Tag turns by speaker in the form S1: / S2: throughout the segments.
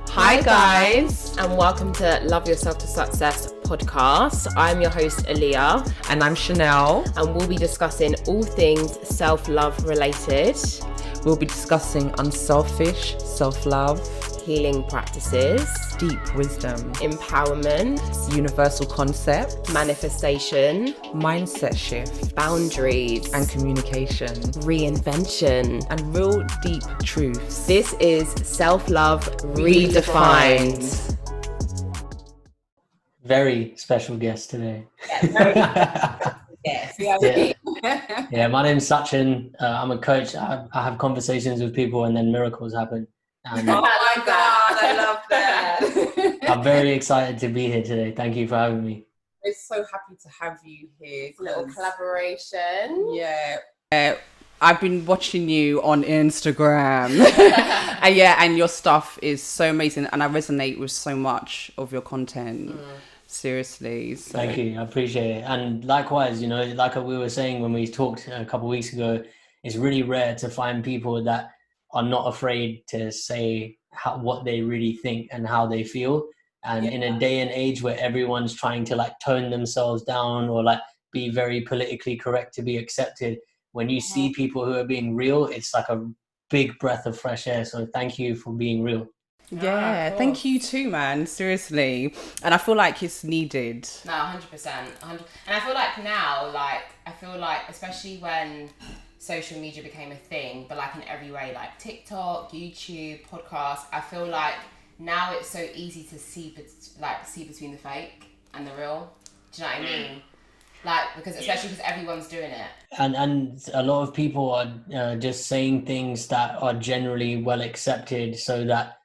S1: Hi guys, and welcome to Love Yourself to Success podcast. I'm your host Aaliyah,
S2: and I'm Chanel,
S1: and we'll be discussing all things self-love related.
S2: We'll be discussing unselfish self-love,
S1: healing practices,
S2: deep wisdom,
S1: empowerment,
S2: universal concepts,
S1: manifestation,
S2: mindset shift,
S1: boundaries,
S2: and communication,
S1: reinvention,
S2: and real deep truths.
S1: This is Self-Love Redefined.
S3: Very special guest today.
S1: Yes.
S3: Yeah, my name's Sachin. I'm a coach. I have conversations with people and then miracles happen. And
S4: oh my God, I love that.
S3: I'm very excited to be here today. Thank you for having me.
S4: We're so happy to have you here.
S1: Little collaboration.
S4: Yeah.
S2: I've been watching you on Instagram. and your stuff is so amazing, and I resonate with so much of your content. Seriously. So.
S3: Thank you. I appreciate it. And likewise, like we were saying when we talked a couple of weeks ago, it's really rare to find people that are not afraid to say what they really think and how they feel. And in a day and age where everyone's trying to like tone themselves down or like be very politically correct to be accepted, when you see people who are being real, it's like a big breath of fresh air. So thank you for being real.
S2: Yeah, thank you too, man. Seriously. And I feel like it's needed.
S1: No, 100%. And I feel like now, especially when social media became a thing, but like in every way, like TikTok, YouTube, podcasts, I feel like now it's so easy to see between the fake and the real. Do you know what I mean? Like, especially because everyone's doing it.
S3: And a lot of people are just saying things that are generally well accepted so that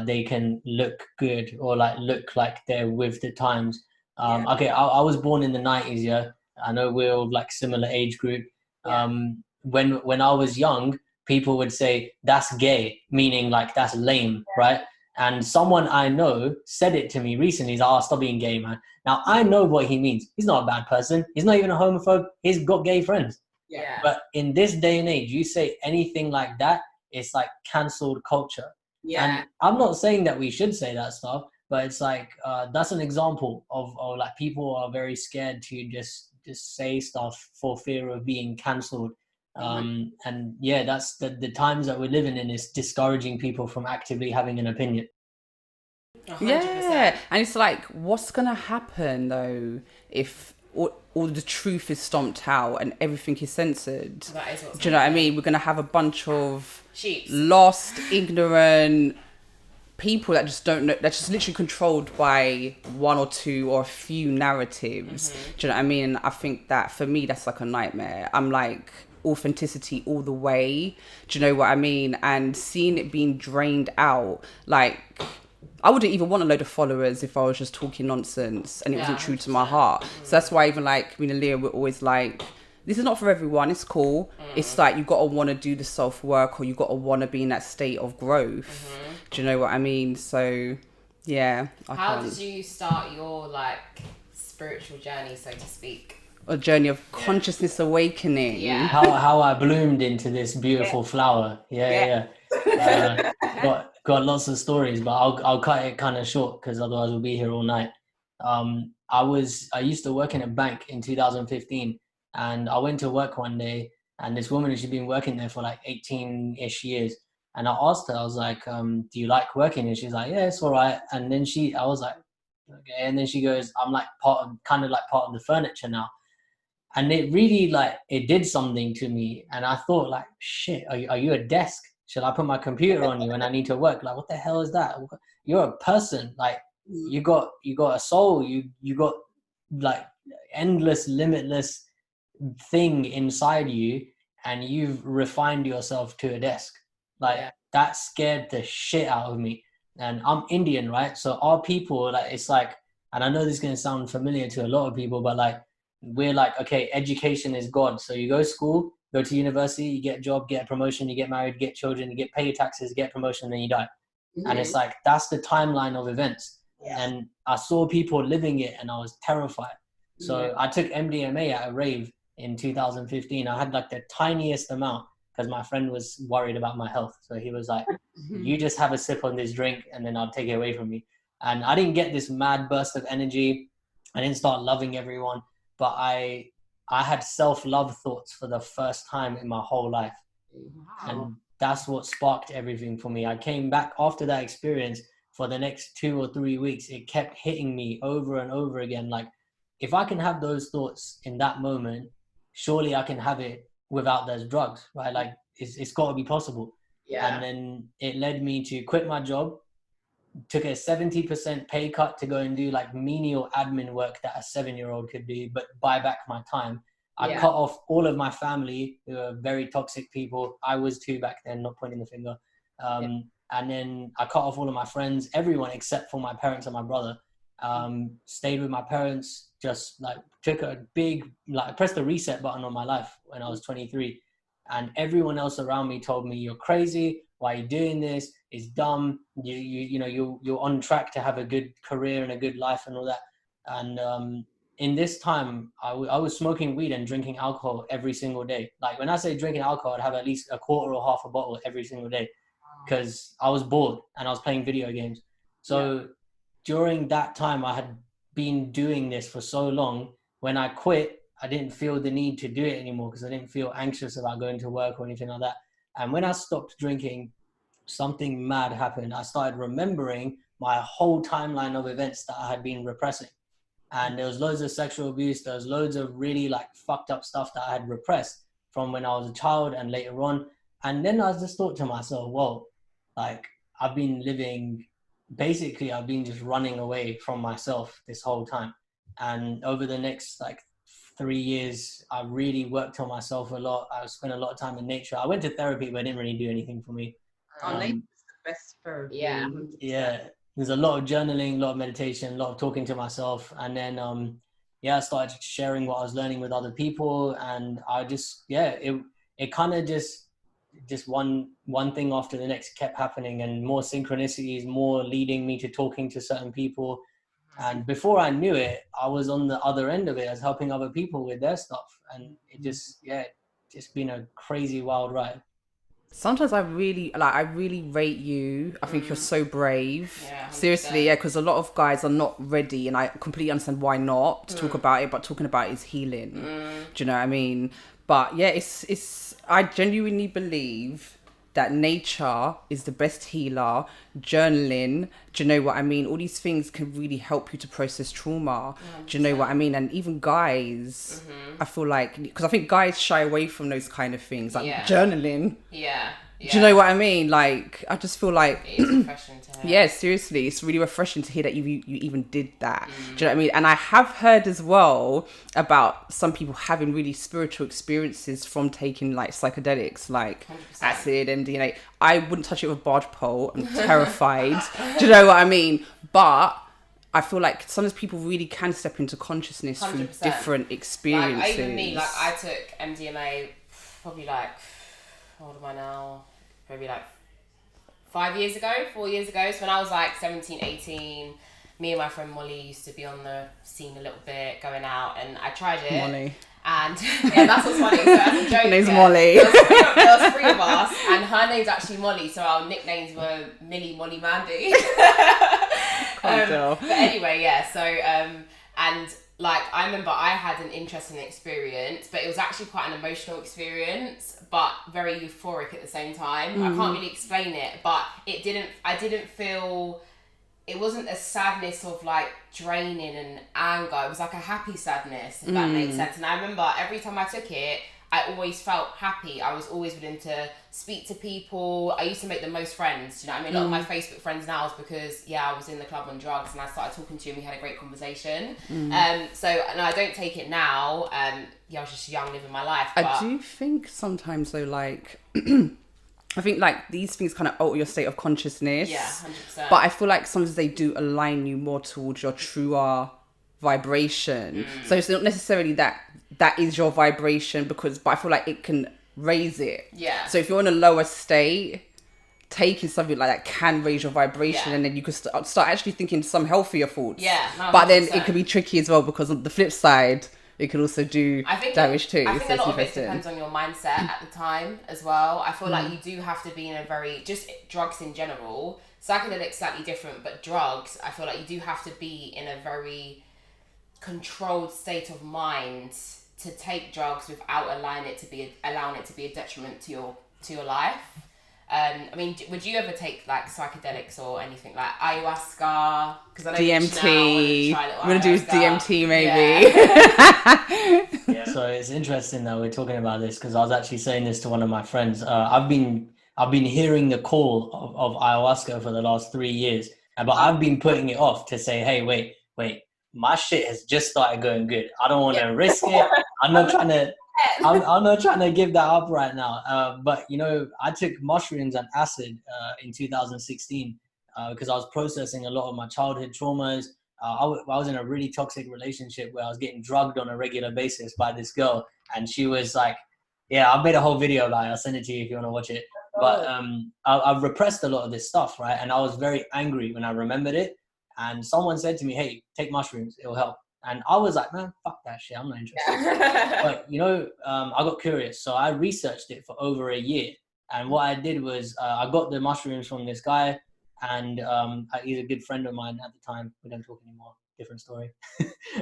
S3: they can look good or like look like they're with the times. Okay, I was born in the 90s, yeah. I know we're all like similar age group. When I was young, people would say that's gay, meaning like that's lame, right? And someone I know said it to me recently. He's like, "Oh, stop being gay, man." Now I know what he means. He's not a bad person. He's not even a homophobe. He's got gay friends.
S1: Yeah.
S3: But in this day and age, you say anything like that, it's like cancelled culture.
S4: Yeah.
S3: And I'm not saying that we should say that stuff, but it's like that's an example of like people are very scared to just say stuff for fear of being cancelled. And yeah, that's the times that we're living in is discouraging people from actively having an opinion.
S1: 100%.
S2: Yeah, and it's like, what's gonna happen though if all the truth is stomped out and everything is censored?
S1: That is what's
S2: Do you know what I mean? We're gonna have a bunch of
S1: sheeps,
S2: lost, ignorant people that just don't know, that's just literally controlled by one or two or a few narratives. Do you know what I mean? I think that for me, that's like a nightmare. I'm like, authenticity all the way. Do you know what I mean? And seeing it being drained out, like, I wouldn't even want a load of followers if I was just talking nonsense and it wasn't true to my heart. So that's why even like me and Leah were always like, this is not for everyone, it's cool. It's like you gotta want to do the self-work, or you gotta want to be in that state of growth. Do you know what I mean? So yeah.
S1: How did you start your like spiritual journey, so to speak?
S2: A journey of consciousness awakening.
S1: Yeah.
S3: How I bloomed into this beautiful flower. Got lots of stories, but I'll cut it kind of short because otherwise we'll be here all night. I used to work in a bank in 2015, and I went to work one day, and this woman, she'd been working there for like 18-ish years, and I asked her, I was like, do you like working? And she's like, yeah, it's all right. And then I was like, okay. And then she goes, I'm like part of the furniture now. And it really it did something to me. And I thought like, shit, are you a desk? Should I put my computer on you when I need to work? Like, what the hell is that? You're a person. Like, you got a soul. You got like endless, limitless thing inside you, and you've refined yourself to a desk. Like, that scared the shit out of me. And I'm Indian, right? So our people, like, it's like, and I know this is going to sound familiar to a lot of people, but like, we're like, okay, education is God. So you go to school, go to university, you get a job, get a promotion, you get married, get children, you pay your taxes, get a promotion, then you die. And it's like, that's the timeline of events. And I saw people living it and I was terrified. So I took MDMA at a rave in 2015. I had like the tiniest amount. because my friend was worried about my health. So he was like, you just have a sip on this drink and then I'll take it away from you. And I didn't get this mad burst of energy. I didn't start loving everyone, but I had self-love thoughts for the first time in my whole life.
S4: Wow.
S3: And that's what sparked everything for me. I came back after that experience for the next 2 or 3 weeks. It kept hitting me over and over again. Like, if I can have those thoughts in that moment, surely I can have it without those drugs, right? Like, it's got to be possible.
S4: Yeah.
S3: And then it led me to quit my job, took a 70% pay cut to go and do like menial admin work that a 7-year-old could do, but buy back my time. I cut off all of my family, who are very toxic people. I was too back then, not pointing the finger. And then I cut off all of my friends, everyone except for my parents and my brother. Stayed with my parents, just like took a big, like pressed the reset button on my life when I was 23. And everyone else around me told me, you're crazy. Why are you doing this? It's dumb. You're on track to have a good career and a good life and all that. And in this time, I was smoking weed and drinking alcohol every single day. Like, when I say drinking alcohol, I'd have at least a quarter or half a bottle every single day, because I was bored and I was playing video games. So during that time, I had been doing this for so long. When I quit, I didn't feel the need to do it anymore, because I didn't feel anxious about going to work or anything like that. And when I stopped drinking, something mad happened. I started remembering my whole timeline of events that I had been repressing. And there was loads of sexual abuse. There was loads of really like fucked up stuff that I had repressed from when I was a child and later on. And then I just thought to myself, whoa, like, I've been just running away from myself this whole time. And over the next like 3 years, I really worked on myself a lot. I spent a lot of time in nature. I went to therapy, but it didn't really do anything for me.
S4: Nature's the best therapy.
S1: Yeah.
S4: 100%.
S3: Yeah. There's a lot of journaling, a lot of meditation, a lot of talking to myself. And then, I started sharing what I was learning with other people. And I just, it kind of just one thing after the next kept happening, and more synchronicities, more leading me to talking to certain people. And before I knew it, I was on the other end of it as helping other people with their stuff. And it just been a crazy wild ride.
S2: Sometimes I really rate you. I think you're so brave.
S1: Yeah, 100%.
S2: Seriously, because a lot of guys are not ready, and I completely understand why not to talk about it. But talking about it is healing. Do you know what I mean? But yeah, it's. I genuinely believe that nature is the best healer. Journaling, do you know what I mean? All these things can really help you to process trauma. 100%. Do you know what I mean? And even guys, I feel like, because I think guys shy away from those kind of things, like journaling.
S1: Yeah.
S2: Do you know what I mean? Like, I just feel like
S1: it is refreshing to hear.
S2: Yeah, seriously, it's really refreshing to hear that you even did that. Do you know what I mean? And I have heard as well about some people having really spiritual experiences from taking like psychedelics, like
S1: 100%.
S2: acid, MDMA. I wouldn't touch it with a barge pole. I'm terrified. Do you know what I mean? But I feel like sometimes people really can step into consciousness 100%. Through different experiences.
S1: Like, even me, like, I took MDMA probably like, how old am I now? Probably like 4 years ago. So when I was like 17, 18, me and my friend Molly used to be on the scene a little bit, going out, and I tried it.
S2: Molly.
S1: And yeah, that's what's funny. So as a joke,
S2: her name's Molly.
S1: There was 3 of us, and her name's actually Molly, so our nicknames were Millie, Molly, Mandy. But anyway, yeah, so, and like, I remember I had an interesting experience, but it was actually quite an emotional experience, but very euphoric at the same time. I can't really explain it, but I didn't feel, it wasn't a sadness of like draining and anger. It was like a happy sadness, if that makes sense. And I remember every time I took it, I always felt happy. I was always willing to speak to people. I used to make the most friends. You know what I mean? A lot of my Facebook friends now is because, I was in the club on drugs and I started talking to you and we had a great conversation. So, and I don't take it now. I was just young, living my life. But
S2: I do think sometimes though, like, I think like these things kind of alter your state of consciousness.
S1: Yeah, 100%.
S2: But I feel like sometimes they do align you more towards your truer vibration. So it's not necessarily that is your vibration, but I feel like it can raise it.
S1: Yeah.
S2: So if you're in a lower state, taking something like that can raise your vibration, and then you could start actually thinking some healthier thoughts.
S1: Yeah. No,
S2: but then
S1: 100%.
S2: it can be tricky as well, because on the flip side, it can also do
S1: I think
S2: damage too.
S1: I think
S2: So
S1: a
S2: it's
S1: lot of it
S2: interesting.
S1: depends on your mindset at the time as well. I feel like you do have to be in a very, just drugs in general, psychedelics slightly different, but drugs, I feel like you do have to be in a very controlled state of mind to take drugs without allowing it to be a detriment to your life. I mean, would you ever take like psychedelics or anything like ayahuasca? Because I know
S2: DMT.
S1: we're
S2: gonna do DMT maybe.
S3: Yeah. So it's interesting that we're talking about this because I was actually saying this to one of my friends. I've been hearing the call of ayahuasca for the last 3 years, but I've been putting it off to say, hey, wait, my shit has just started going good. I don't want to risk it. I'm not trying to. I'm not trying to give that up right now. But you know, I took mushrooms and acid in 2016 because I was processing a lot of my childhood traumas. I was in a really toxic relationship where I was getting drugged on a regular basis by this girl, and she was like, "Yeah, I've made a whole video about it. I'll send it to you if you want to watch it." But I've repressed a lot of this stuff, right? And I was very angry when I remembered it. And someone said to me, "Hey, take mushrooms; it'll help." And I was like, "Man, fuck that shit. I'm not interested." But you know, I got curious, so I researched it for over a year. And what I did was, I got the mushrooms from this guy, and he's a good friend of mine at the time. We don't talk anymore. Different story.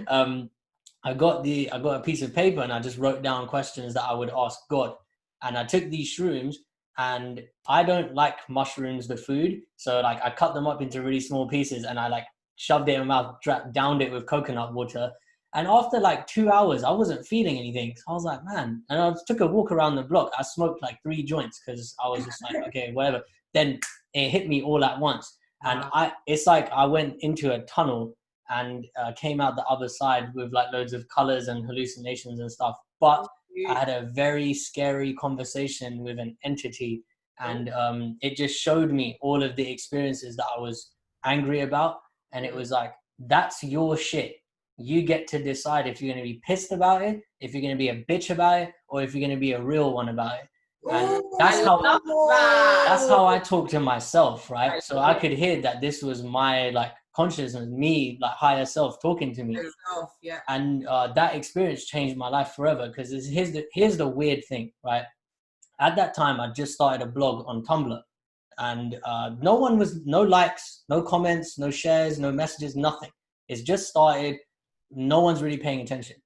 S3: I got a piece of paper, and I just wrote down questions that I would ask God. And I took these shrooms, and I don't like mushrooms, the food. So like I cut them up into really small pieces, and I like shoved it in my mouth, downed it with coconut water. And after like 2 hours, I wasn't feeling anything. So I was like, man. And I took a walk around the block. I smoked like 3 joints because I was just like, okay, whatever. Then it hit me all at once. And it's like I went into a tunnel and came out the other side with like loads of colors and hallucinations and stuff. But I had a very scary conversation with an entity, and it just showed me all of the experiences that I was angry about. And it was like, that's your shit. You get to decide if you're going to be pissed about it, if you're going to be a bitch about it, or if you're going to be a real one about it. And that's how I talk to myself, right? So I could hear that this was my like consciousness, me, like higher self talking to me. And that experience changed my life forever. Because here's the weird thing, right? At that time, I just started a blog on Tumblr, and no likes, no comments, no shares, no messages, nothing. It's just started. No one's really paying attention.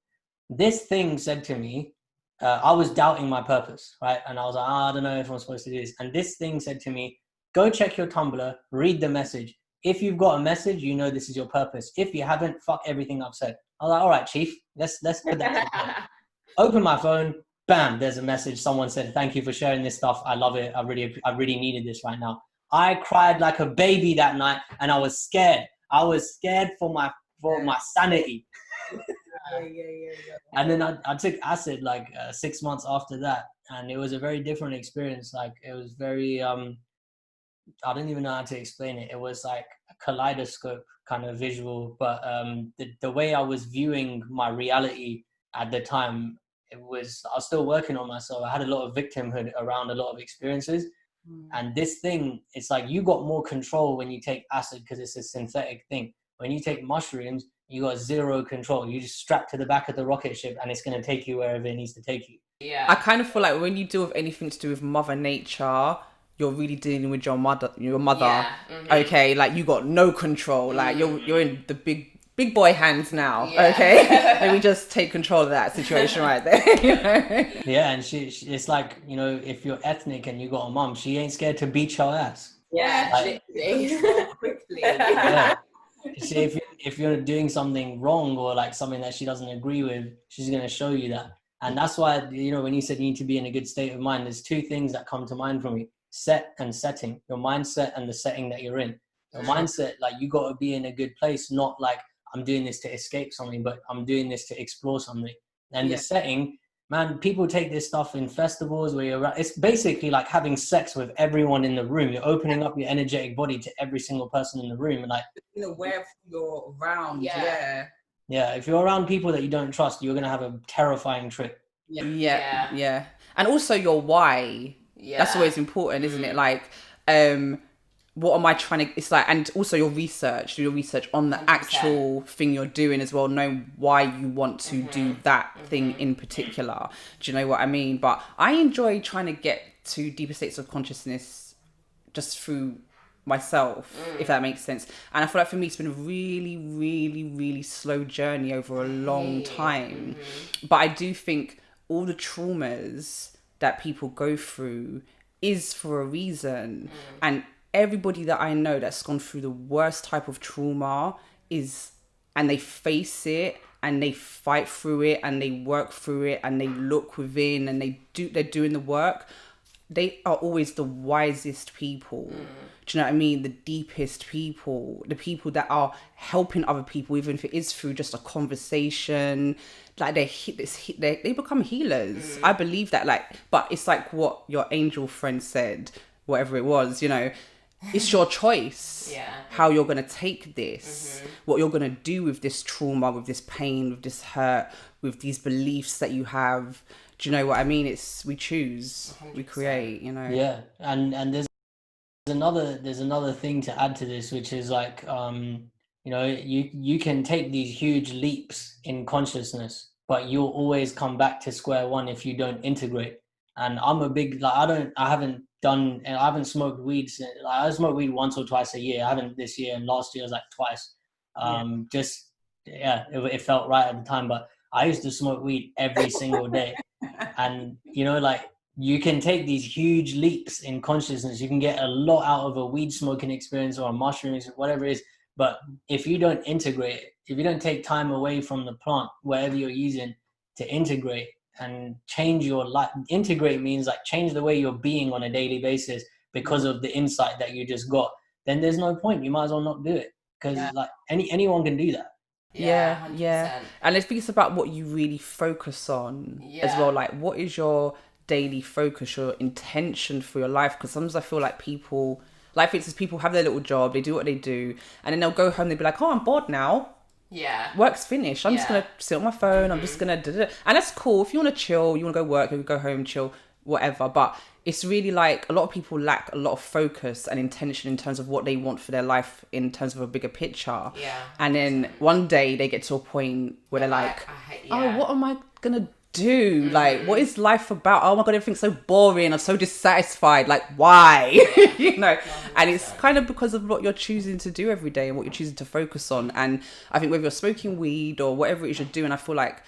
S3: This thing said to me, I was doubting my purpose, right? And I was like, I don't know if I'm supposed to do this. And this thing said to me, go check your Tumblr, read the message. If you've got a message, you know this is your purpose. If you haven't, fuck everything I've said. I was like, all right, chief, let's put that together. Open my phone, bam, there's a message. Someone said, thank you for sharing this stuff. I love it. I really needed this right now. I cried like a baby that night, and I was scared. I was scared for my sanity. And then I took acid like 6 months after that, and it was a very different experience. Like it was very I don't even know how to explain it. It was like a kaleidoscope kind of visual, but the way I was viewing my reality at the time, I was still working on myself. I had a lot of victimhood around a lot of experiences. And this thing, it's like you got more control when you take acid because it's a synthetic thing. When you take mushrooms, you got zero control. You just strap to the back of the rocket ship, and it's going to take you wherever it needs to take you.
S1: Yeah.
S2: I kind of feel like when you deal with anything to do with Mother Nature, you're really dealing with your mother. Yeah. Mm-hmm. Okay, like you got no control. Like you're in the big boy hands now. Yeah. Okay, let me just take control of that situation right there. You know? Yeah,
S3: and she it's like, you know, if you're ethnic and you got a mom, she ain't scared to beat your ass.
S1: Yeah,
S3: like,
S1: quickly.
S3: Yeah. See, if you're doing something wrong or like something that she doesn't agree with, she's going to show you that. And that's why, you know, when you said you need to be in a good state of mind, there's 2 things that come to mind for me: set and setting. Your mindset and the setting that you're in. Your mindset, like you got to be in a good place, not like I'm doing this to escape something, but I'm doing this to explore something. And the setting, man, people take this stuff in festivals where it's basically like having sex with everyone in the room. You're opening up your energetic body to every single person in the room, and like,
S4: you know, where you're around.
S3: Yeah, if you're around people that you don't trust, you're gonna have a terrifying trip.
S2: Yeah. And also your why. That's always important, isn't it? Like what am I trying to, it's like, and also do your research on the
S1: 100%.
S2: actual thing you're doing as well, know why you want to do that thing in particular. Do you know what I mean? But I enjoy trying to get to deeper states of consciousness just through myself, if that makes sense. And I feel like for me, it's been a really, really, really slow journey over a long time. But I do think all the traumas that people go through is for a reason. And everybody that I know that's gone through the worst type of trauma and they face it and they fight through it and they work through it and they look within and they're doing the work. They are always the wisest people. Do you know what I mean? The deepest people, the people that are helping other people, even if it is through just a conversation. Like they become healers. I believe that. Like, but it's like what your angel friend said, whatever it was. You know, it's your choice. How you're gonna take this, what you're gonna do with this trauma, with this pain, with this hurt, with these beliefs that you have. Do you know what I mean? We choose, 100%. We create, you know.
S3: Yeah, and there's another thing to add to this, which is like, you know, you can take these huge leaps in consciousness, but you'll always come back to square one if you don't integrate. And I'm a big, like, I haven't smoked weed since, like, I smoke weed once or twice a year. I haven't this year, and last year was like twice. It felt right at the time, but I used to smoke weed every single day. And, you know, like, you can take these huge leaps in consciousness. You can get a lot out of a weed smoking experience or a mushroom experience, whatever it is. But if you don't integrate, if you don't take time away from the plant, whatever you're using, to integrate and change your life, integrate means like change the way you're being on a daily basis because of the insight that you just got, then there's no point. You might as well not do it, because like anyone can do that.
S2: Yeah. And it's about what you really focus on as well. Like, what is your daily focus, your intention for your life? Because sometimes I feel like people, like, for instance, people have their little job, they do what they do, and then they'll go home, they'll be like, oh, I'm bored now. Work's finished. I'm just going to sit on my phone. I'm just going to... And that's cool. If you want to chill, you want to go work, you go home, chill, whatever. But it's really like a lot of people lack a lot of focus and intention in terms of what they want for their life in terms of a bigger picture. And then one day they get to a point where they're like, oh, what am I going to do? Like, what is life about? Oh my God, everything's so boring. I'm so dissatisfied. Like, why? You know? 100%. And it's kind of because of what you're choosing to do every day and what you're choosing to focus on. And I think whether you're smoking weed or whatever it is you're doing, I feel like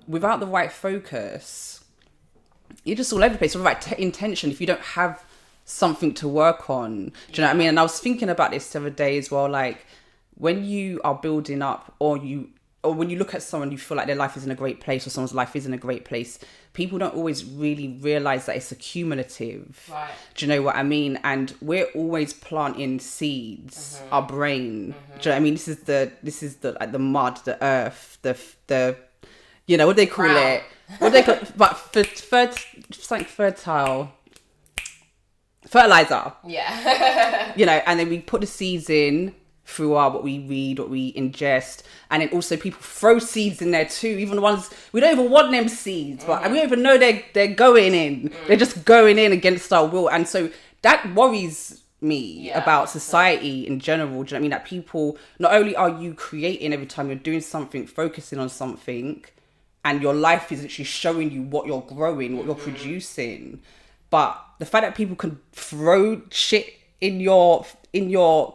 S2: without the right focus, you're just all over the place. With the right intention, if you don't have something to work on, do you know what I mean? And I was thinking about this the other day as well. Like, when you are building up, or when you look at someone, you feel like their life is in a great place, or someone's life is in a great place, people don't always really realize that it's accumulative. Right. Do you know what I mean? And we're always planting seeds, our brain. Do you know what I mean? This is the like the mud, the earth, the you know, what do they call it? What do they call it? But fertile fertilizer. Yeah. You know, and then we put the seeds in through what we read, what we ingest, and then also people throw seeds in there too, even the ones we don't even want them seeds, but we don't even know they're going in. They're just going in against our will. And so that worries me about society in general. Do you know what I mean? That people, not only are you creating every time you're doing something, focusing on something, and your life is actually showing you what you're growing, what you're producing, but the fact that people can throw shit in your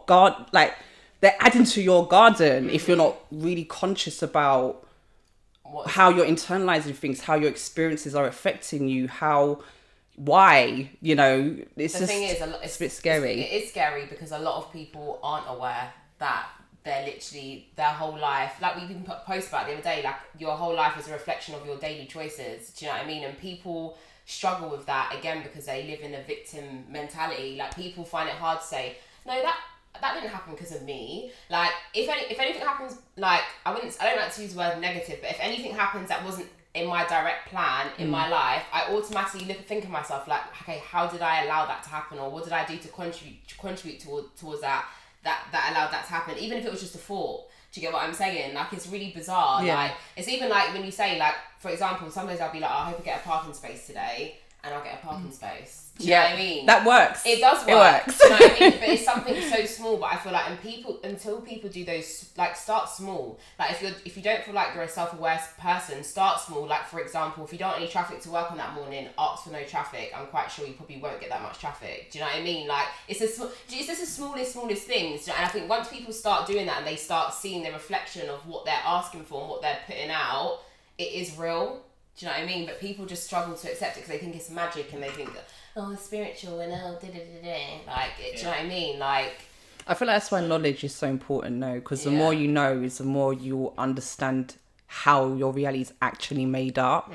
S2: garden, like, they're adding to your garden if you're not really conscious about how you're internalizing things, how your experiences are affecting you, why, you know, it's a bit scary.
S1: It is scary because a lot of people aren't aware that they're literally, their whole life, like we even post about the other day, like, your whole life is a reflection of your daily choices. Do you know what I mean? And people struggle with that, again, because they live in a victim mentality. Like, people find it hard to say, no, that didn't happen because of me. Like, if anything happens, like, I don't like to use the word negative, but if anything happens that wasn't in my direct plan in my life, I automatically think of myself like, okay, how did I allow that to happen, or what did I do to contribute towards that allowed that to happen, even if it was just a thought. Do you get what I'm saying? Like, it's really bizarre. Like, it's even like when you say, like, for example, some days I'll be like, oh, I hope I get a parking space today, and I'll get a parking space. Do you know what I mean?
S2: That works.
S1: It does work.
S2: It works.
S1: Do you know what I mean? But it's something so small. But I feel like, until people do those, like, start small. Like, if you don't feel like you're a self-aware person, start small. Like, for example, if you don't want any traffic to work on that morning, ask for no traffic. I'm quite sure you probably won't get that much traffic. Do you know what I mean? Like, it's just the smallest things. And I think once people start doing that and they start seeing the reflection of what they're asking for and what they're putting out, it is real. Do you know what I mean? But people just struggle to accept it because they think it's magic and they think, oh, it's spiritual and like, do you know what I mean? Like,
S2: I feel like that's why knowledge is so important, no? Because the more you know is the more you'll understand how your reality is actually made up,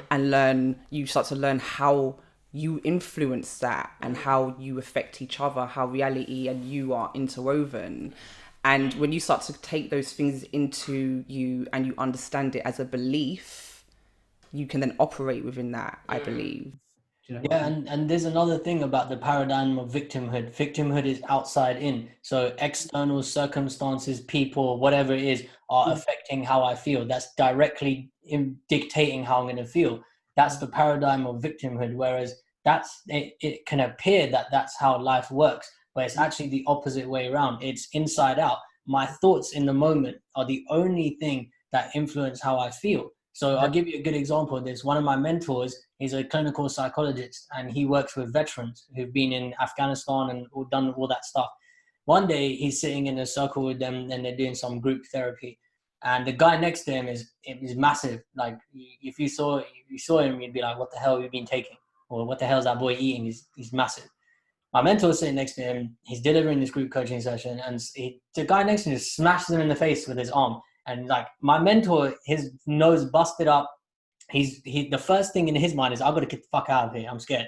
S2: and you start to learn how you influence that and how you affect each other, how reality and you are interwoven. And when you start to take those things into you and you understand it as a belief, you can then operate within that, I believe.
S3: Yeah, and there's another thing about the paradigm of victimhood. Victimhood is outside in. So external circumstances, people, whatever it is, are affecting how I feel. That's directly dictating how I'm going to feel. That's the paradigm of victimhood. Whereas it can appear that that's how life works, but it's actually the opposite way around. It's inside out. My thoughts in the moment are the only thing that influence how I feel. So I'll give you a good example of this. One of my mentors is a clinical psychologist, and he works with veterans who've been in Afghanistan and done all that stuff. One day he's sitting in a circle with them and they're doing some group therapy. And the guy next to him is massive. Like, if you saw him, you'd be like, what the hell have you been taking? Or what the hell is that boy eating? He's massive. My mentor is sitting next to him. He's delivering this group coaching session, and the guy next to him just smashes him in the face with his arm. And like, my mentor, his nose busted up. The first thing in his mind is, I've got to get the fuck out of here. I'm scared.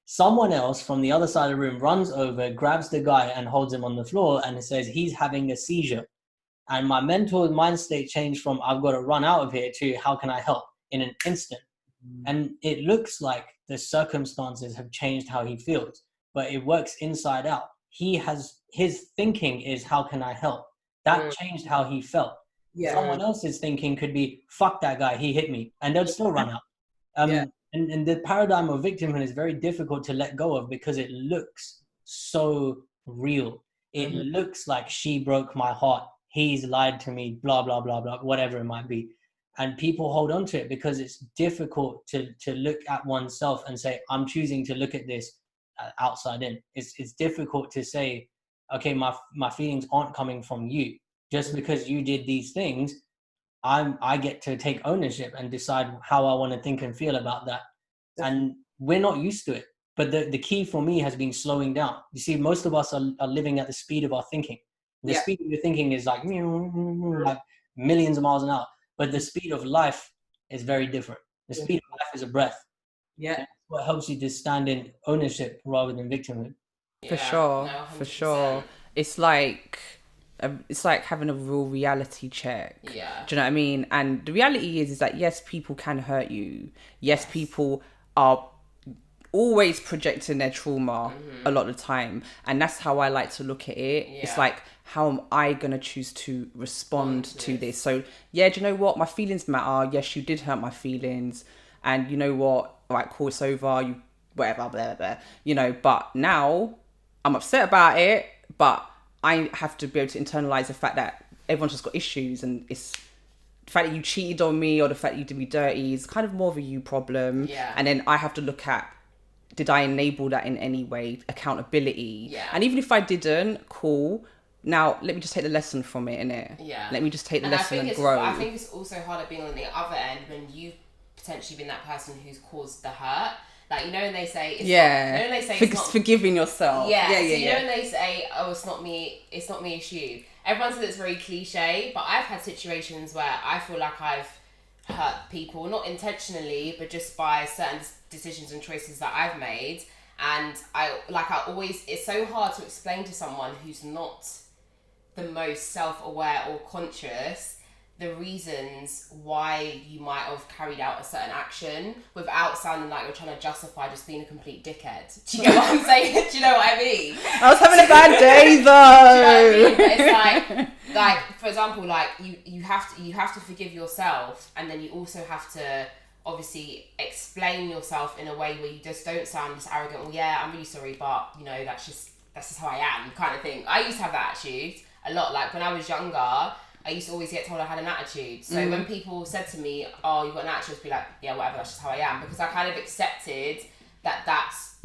S3: Someone else from the other side of the room runs over, grabs the guy and holds him on the floor and says he's having a seizure. And my mentor's mind state changed from, I've got to run out of here, to how can I help, in an instant. And it looks like the circumstances have changed how he feels, but it works inside out. His thinking is, how can I help? That changed how he felt. Yeah. Someone else's thinking could be, fuck that guy, he hit me, and they'll still run out. And the paradigm of victimhood is very difficult to let go of because it looks so real. It looks like, she broke my heart, he's lied to me, blah, blah, blah, blah, whatever it might be. And people hold on to it because it's difficult to look at oneself and say, I'm choosing to look at this outside in. It's difficult to say, okay, my feelings aren't coming from you. Just because you did these things, I get to take ownership and decide how I want to think and feel about that. And we're not used to it. But the key for me has been slowing down. You see, most of us are living at the speed of our thinking. The speed of your thinking is like millions of miles an hour. But the speed of life is very different. The speed of life is a breath. Yeah. That's what helps you to stand in ownership rather than victimhood.
S2: For sure. It's like having a real reality check. Yeah. Do you know what I mean? And the reality is that, yes, people can hurt you. Yes, people are always projecting their trauma a lot of the time. And that's how I like to look at it. Yeah. It's like, how am I going to choose to respond to this? So, yeah, do you know what? My feelings matter. Yes, you did hurt my feelings. And you know what? All right, cool, it's over. You, whatever, blah, blah, blah. You know, but now I'm upset about it. But I have to be able to internalize the fact that everyone's just got issues, and it's the fact that you cheated on me or the fact that you did me dirty is kind of more of a you problem. Yeah. And then I have to look at, did I enable that in any way? Accountability. Yeah. And even if I didn't, cool. Now, let me just take the lesson from it, innit? Yeah. Let me just take the lesson and grow.
S1: I think it's also harder being on the other end when you've potentially been that person who's caused the hurt. Like, you know when they say...
S2: forgiving yourself.
S1: Yeah. You know when they say, oh, it's not me, it's you. Everyone says it's very cliche, but I've had situations where I feel like I've hurt people, not intentionally, but just by certain decisions and choices that I've made. And it's so hard to explain to someone who's not the most self-aware or conscious the reasons why you might have carried out a certain action without sounding like you're trying to justify just being a complete dickhead. Do you get what I'm saying? Do you know what I mean?
S2: I was having a bad day though.
S1: Do you know what I mean? It's like, for example, like you have to forgive yourself, and then you also have to obviously explain yourself in a way where you just don't sound just arrogant. Well, yeah, I'm really sorry, but you know, that's just how I am, kind of thing. I used to have that attitude a lot. Like when I was younger, I used to always get told I had an attitude. So when people said to me, "Oh, you've got an attitude," I'd be like, "Yeah, whatever. That's just how I am," because I kind of accepted that that's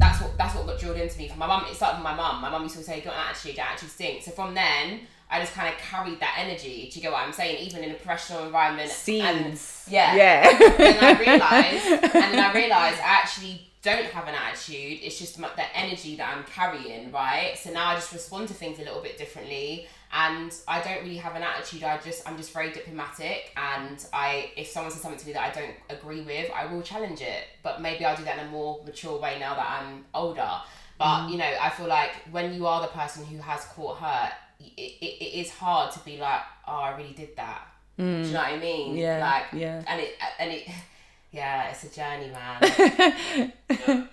S1: what got drilled into me. From my mum, it started with my mum. My mum used to say, "You've got an attitude. Your attitude stinks." So from then, I just kind of carried that energy. Do you get what I'm saying? Even in a professional environment.
S2: Seeds.
S1: Yeah. And then I realised I actually don't have an attitude. It's just the energy that I'm carrying, right? So now I just respond to things a little bit differently, and I don't really have an attitude. I'm just very diplomatic, and if someone says something to me that I don't agree with, I will challenge it. But maybe I'll do that in a more mature way now that I'm older. But you know, I feel like when you are the person who has caught hurt, it is hard to be like, "Oh, I really did that." Do you know what I mean?
S2: Yeah.
S1: Like,
S2: yeah.
S1: And it. Yeah, it's a journey, man.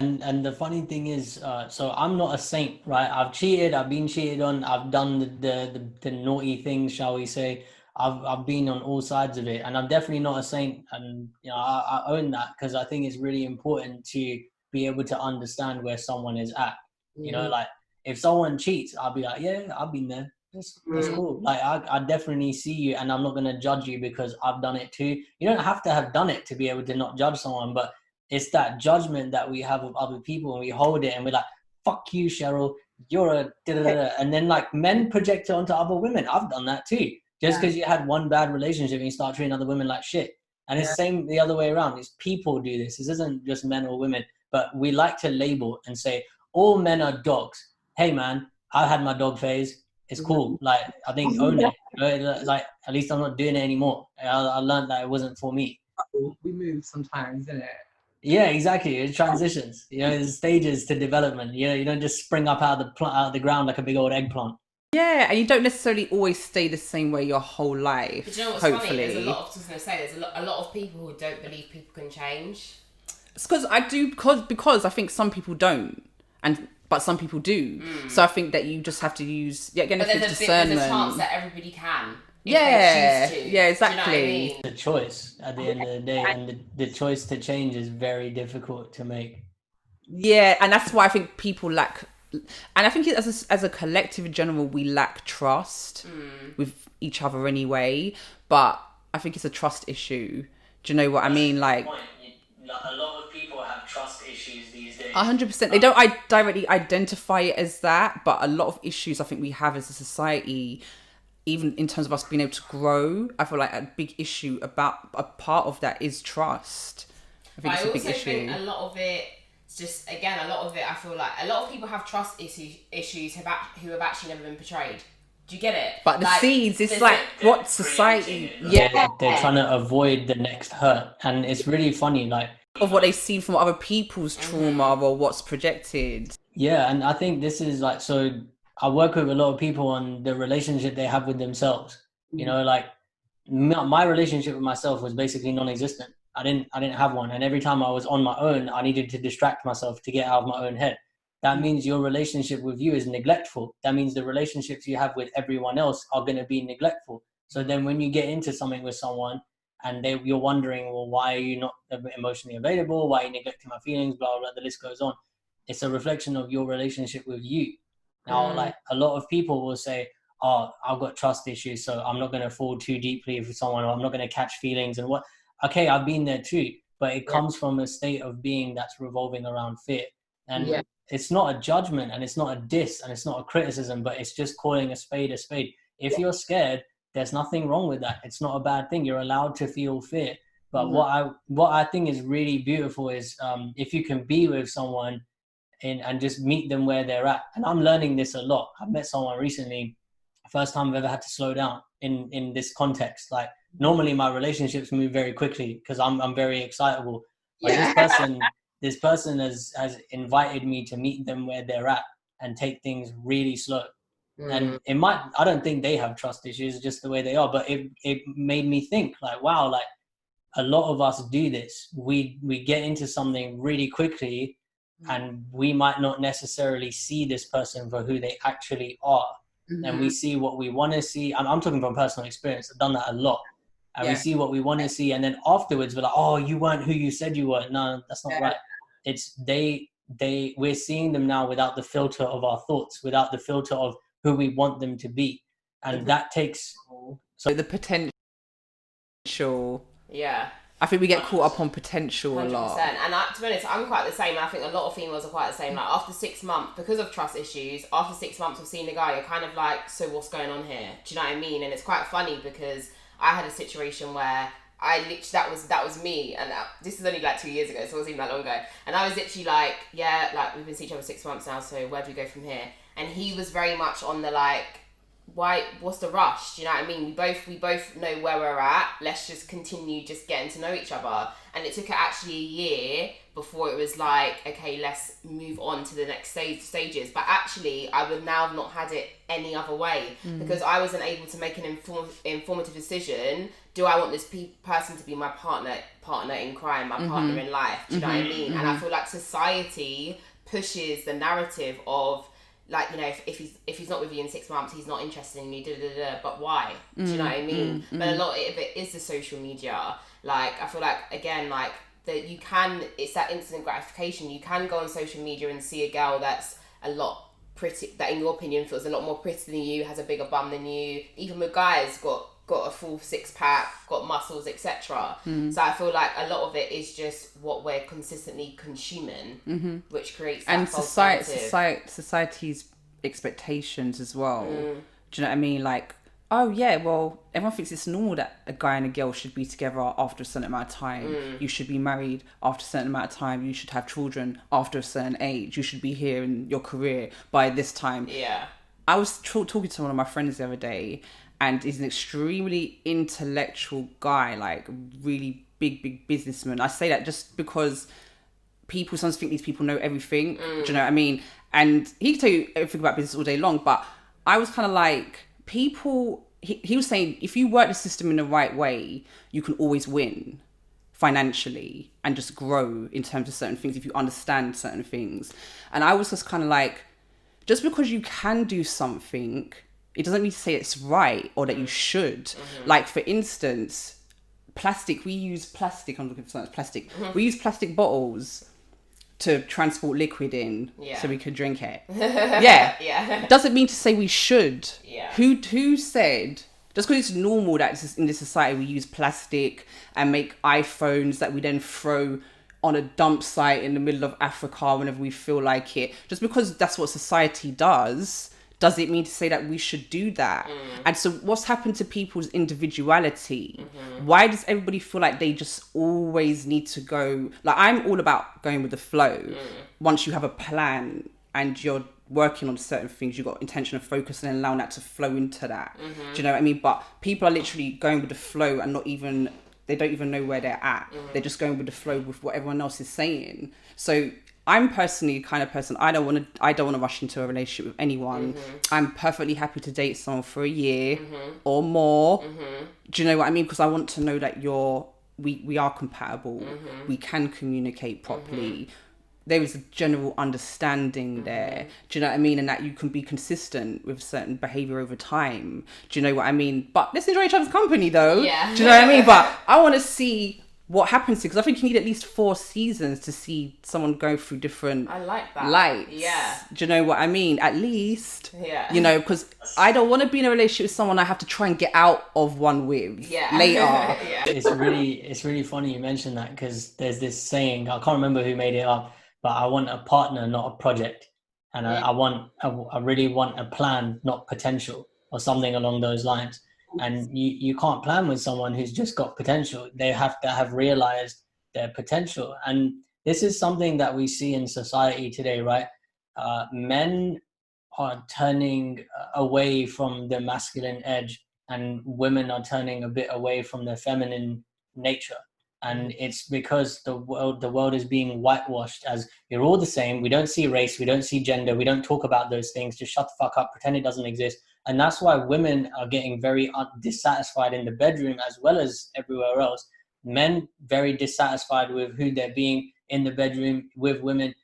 S3: And the funny thing is, so I'm not a saint, right? I've cheated, I've been cheated on, I've done the naughty things, shall we say. I've been on all sides of it, and I'm definitely not a saint. And you know, I own that, because I think it's really important to be able to understand where someone is at. You know, like if someone cheats, I'll be like, yeah, I've been there. That's cool. Like I definitely see you, and I'm not gonna judge you because I've done it too. You don't have to have done it to be able to not judge someone, but it's that judgment that we have of other people, and we hold it and we're like, "Fuck you, Cheryl. You're a da-da-da-da." And then like men project it onto other women. I've done that too. Just because you had one bad relationship and you start treating other women like shit. And it's same the other way around. It's people do this. This isn't just men or women, but we like to label and say all men are dogs. Hey man, I had my dog phase. It's cool. Like, I think own it. You know, like, at least I'm not doing it anymore. I learned that it wasn't for me.
S4: We move sometimes, isn't it?
S3: Yeah, exactly. It transitions. You know, there's stages to development. You know, you don't just spring up out of the ground like a big old eggplant.
S2: Yeah, and you don't necessarily always stay the same way your whole life.
S1: But you know what's funny? There's a lot of people who don't believe people can change.
S2: It's because I think some people don't, but some people do. So I think that you just have to use discernment.
S1: There's a chance that everybody can.
S2: Yeah,
S1: they choose to.
S2: yeah, exactly.
S1: Do you know what I mean?
S3: The choice at the end of the day, and the choice to change is very difficult to make.
S2: Yeah, and that's why I think people lack, and I think as a collective in general, we lack trust with each other anyway. But I think it's a trust issue. Do you know what I mean? Like,
S3: a lot of people have trust issues these days.
S2: 100%. They don't directly identify it as that, but a lot of issues I think we have as a society, even in terms of us being able to grow, I feel like a big issue about a part of that is trust. I think it's a big issue.
S1: Think a lot of it, I feel like a lot of people have trust issues who have actually never been portrayed. Do you get it?
S2: But the seeds, it's like what society,
S3: they're trying to avoid the next hurt, and it's really funny, like,
S2: of what they've seen from other people's trauma or what's projected.
S3: Yeah, and I think this is like, so I work with a lot of people on the relationship they have with themselves. You know, like my relationship with myself was basically non-existent. I didn't have one, and every time I was on my own, I needed to distract myself to get out of my own head. That means your relationship with you is neglectful. That means the relationships you have with everyone else are going to be neglectful. So then when you get into something with someone and you're wondering, well, why are you not emotionally available? Why are you neglecting my feelings? Blah, blah, blah, the list goes on. It's a reflection of your relationship with you. Now, like a lot of people will say, oh, I've got trust issues, so I'm not going to fall too deeply with someone, or I'm not going to catch feelings and what. Okay, I've been there too, but it comes from a state of being that's revolving around fear. And it's not a judgment, and it's not a diss, and it's not a criticism, but it's just calling a spade a spade. If you're scared, there's nothing wrong with that. It's not a bad thing. You're allowed to feel fear. But what I think is really beautiful is if you can be with someone and just meet them where they're at. And I'm learning this a lot. I met someone recently, first time I've ever had to slow down in this context. Like normally my relationships move very quickly because I'm very excitable. But this person has invited me to meet them where they're at and take things really slow. And I don't think they have trust issues, just the way they are, but it made me think like, wow, like a lot of us do this. We get into something really quickly and we might not necessarily see this person for who they actually are. And we see what we want to see. I'm talking from personal experience. I've done that a lot. and we see what we want to see, and then afterwards we're like, oh, you weren't who you said you were. No, that's not right. It's we're seeing them now without the filter of our thoughts, without the filter of who we want them to be, and that takes
S2: the potential.
S1: Yeah.
S2: I think we get caught up on potential 100%. A lot.
S1: And to be honest, I'm quite the same. I think a lot of females are quite the same. Like after 6 months, because of trust issues, after 6 months of seeing the guy, you're kind of like, so what's going on here? Do you know what I mean? And it's quite funny because I had a situation where I literally, that was me, and this is only like 2 years ago, so it wasn't even that long ago. And I was literally like, yeah, like we've been seeing each other 6 months now, so where do we go from here? And he was very much on the like, why, what's the rush? Do you know what I mean? We both know where we're at. Let's just continue just getting to know each other. And it took it actually a year before it was like, okay, let's move on to the next stages. But actually, I would now have not had it any other way because I wasn't able to make an informative decision. Do I want this person to be my partner in crime, my partner in life? Do you know what I mean? And I feel like society pushes the narrative of, like, you know, if he's not with you in 6 months, he's not interested in you, but why? Do you know what I mean? But a lot of it is the social media. Like, I feel like, again, like, that it's that instant gratification. You can go on social media and see a girl that's a lot pretty, that in your opinion feels a lot more pretty than you, has a bigger bum than you. Even with guys, got a full 6-pack, got muscles, etc. So I feel like a lot of it is just what we're consistently consuming, which creates that false narrative.
S2: Society's expectations as well. Do you know what I mean? Like, oh yeah, well, everyone thinks it's normal that a guy and a girl should be together after a certain amount of time. You should be married after a certain amount of time. You should have children after a certain age. You should be here in your career by this time.
S1: Yeah.
S2: I was talking to one of my friends the other day, and he's an extremely intellectual guy, like really big businessman. I say that just because people sometimes think these people know everything. Do you know what I mean? And he can tell you everything about business all day long, but I was kind of like, people, he was saying, if you work the system in the right way, you can always win financially and just grow in terms of certain things if you understand certain things. And I was just kind of like, just because you can do something, it doesn't mean to say it's right or that you should. Like, for instance, we use plastic we use plastic bottles to transport liquid in so we could drink it. Yeah. Doesn't mean to say we should.
S1: Yeah.
S2: Who said, just because it's normal that in this society we use plastic and make iPhones that we then throw on a dump site in the middle of Africa whenever we feel like it, just because that's what society does it mean to say that we should do that? And so what's happened to people's individuality? Why does everybody feel like they just always need to go? Like, I'm all about going with the flow. Once you have a plan and you're working on certain things, you've got intention of focus and allowing that to flow into that. Do you know what I mean? But people are literally going with the flow and they don't even know where they're at. They're just going with the flow with what everyone else is saying. So I'm personally the kind of person, I don't want to rush into a relationship with anyone. I'm perfectly happy to date someone for a year or more. Do you know what I mean? Because I want to know that we are compatible. We can communicate properly. There is a general understanding there. Do you know what I mean? And that you can be consistent with certain behavior over time. Do you know what I mean? But let's enjoy each other's company though.
S1: Yeah.
S2: Do you know what I mean? But I want to see what happens, because I think you need at least 4 seasons to see someone go through different lights.
S1: Yeah.
S2: Do you know what I mean? At least.
S1: Yeah.
S2: You know, because I don't want to be in a relationship with someone I have to try and get out of one with later.
S1: Yeah.
S3: It's really funny you mentioned that, because there's this saying, I can't remember who made it up, but I want a partner, not a project. And I really want a plan, not potential, or something along those lines. And you can't plan with someone who's just got potential. They have to have realized their potential. And this is something that we see in society today, right? Men are turning away from the masculine edge, and women are turning a bit away from their feminine nature. And it's because the world is being whitewashed as you're all the same. We don't see race, we don't see gender, we don't talk about those things. Just shut the fuck up, pretend it doesn't exist. And that's why women are getting very dissatisfied in the bedroom as well as everywhere else. Men very dissatisfied with who they're being in the bedroom with women.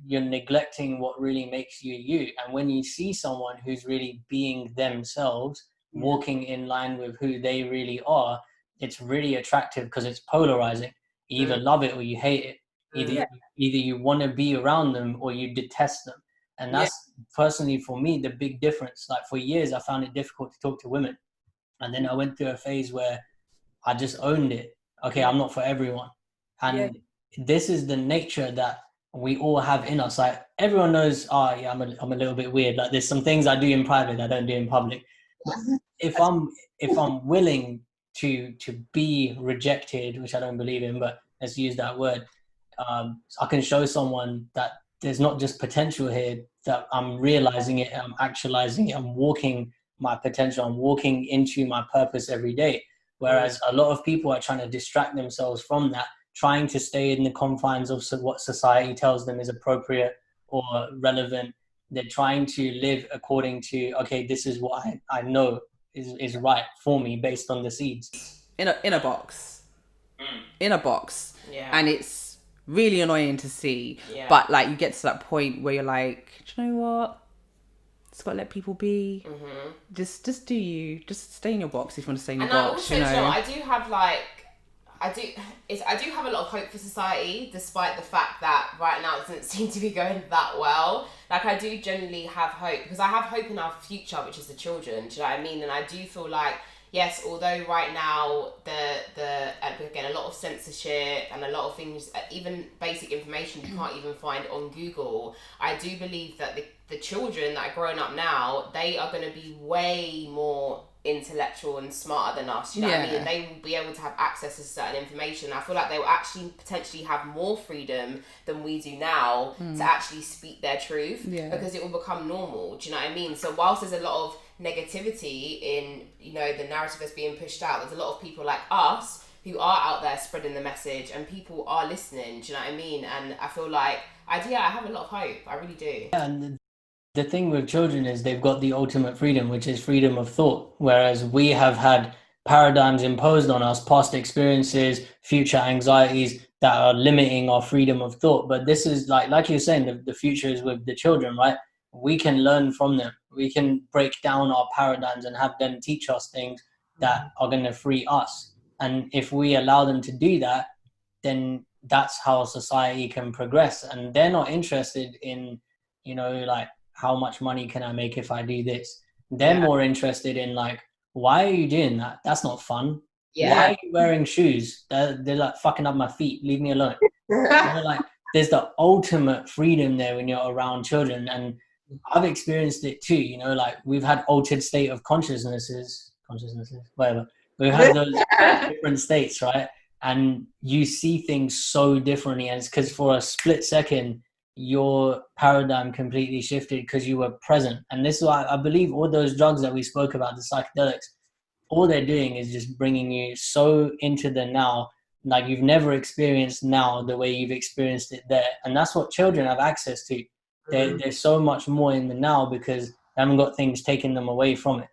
S3: You're neglecting what really makes you you. And when you see someone who's really being themselves, walking in line with who they really are, it's really attractive because it's polarizing. You either love it or you hate it. Either you want to be around them or you detest them. And that's personally for me the big difference. Like for years I found it difficult to talk to women, and then I went through a phase where I just owned it. Okay, I'm not for everyone. And this is the nature that we all have in us. Like everyone knows, I'm a little bit weird. Like there's some things I do in private I don't do in public. But if I'm willing to be rejected, which I don't believe in, but let's use that word, I can show someone that there's not just potential here, that I'm realizing it, I'm actualizing it, I'm walking my potential, I'm walking into my purpose every day. Whereas a lot of people are trying to distract themselves from that, trying to stay in the confines of what society tells them is appropriate or relevant. They're trying to live according to, okay, this is what I know is right for me based on the seeds.
S2: In a box. In a box.
S1: Yeah.
S2: And it's really annoying to see.
S1: Yeah.
S2: But like you get to that point where you're like, do you know what? Just gotta let people be.
S1: Mm-hmm.
S2: Just do you. Just stay in your box if you want to stay in your
S1: and
S2: box.
S1: And also,
S2: you know?
S1: I do have I do have a lot of hope for society, despite the fact that right now it doesn't seem to be going that well. Like I do generally have hope, because I have hope in our future, which is the children. Do you know what I mean? And I do feel like, yes, although right now again, a lot of censorship and a lot of things, even basic information you can't even find on Google, I do believe that the children that are growing up now, they are going to be way more intellectual and smarter than us, you know what I mean? And they will be able to have access to certain information. I feel like they will actually potentially have more freedom than we do now to actually speak their truth, because it will become normal, do you know what I mean? So whilst there's a lot of negativity in, you know, the narrative that's being pushed out, there's a lot of people like us who are out there spreading the message, and people are listening, do you know what I mean? And I feel like I have a lot of hope, I really do.
S3: And the thing with children is they've got the ultimate freedom, which is freedom of thought, whereas we have had paradigms imposed on us, past experiences, future anxieties that are limiting our freedom of thought. But this is like you're saying, the future is with the children, right? We can learn from them. We can break down our paradigms and have them teach us things that are going to free us. And if we allow them to do that, then that's how society can progress. And they're not interested in, you know, like, how much money can I make if I do this? They're more interested in like, why are you doing that? That's not fun. Why are you wearing shoes? They're like fucking up my feet. Leave me alone. You know, like, there's the ultimate freedom there when you're around children. And I've experienced it too, you know, like we've had altered state of consciousnesses, whatever. We've had those different states, right? And you see things so differently. And it's because for a split second, your paradigm completely shifted because you were present. And this is why I believe all those drugs that we spoke about, the psychedelics, all they're doing is just bringing you so into the now, like you've never experienced now the way you've experienced it there. And that's what children have access to. They're so much more in the now because they haven't got things taking them away from it.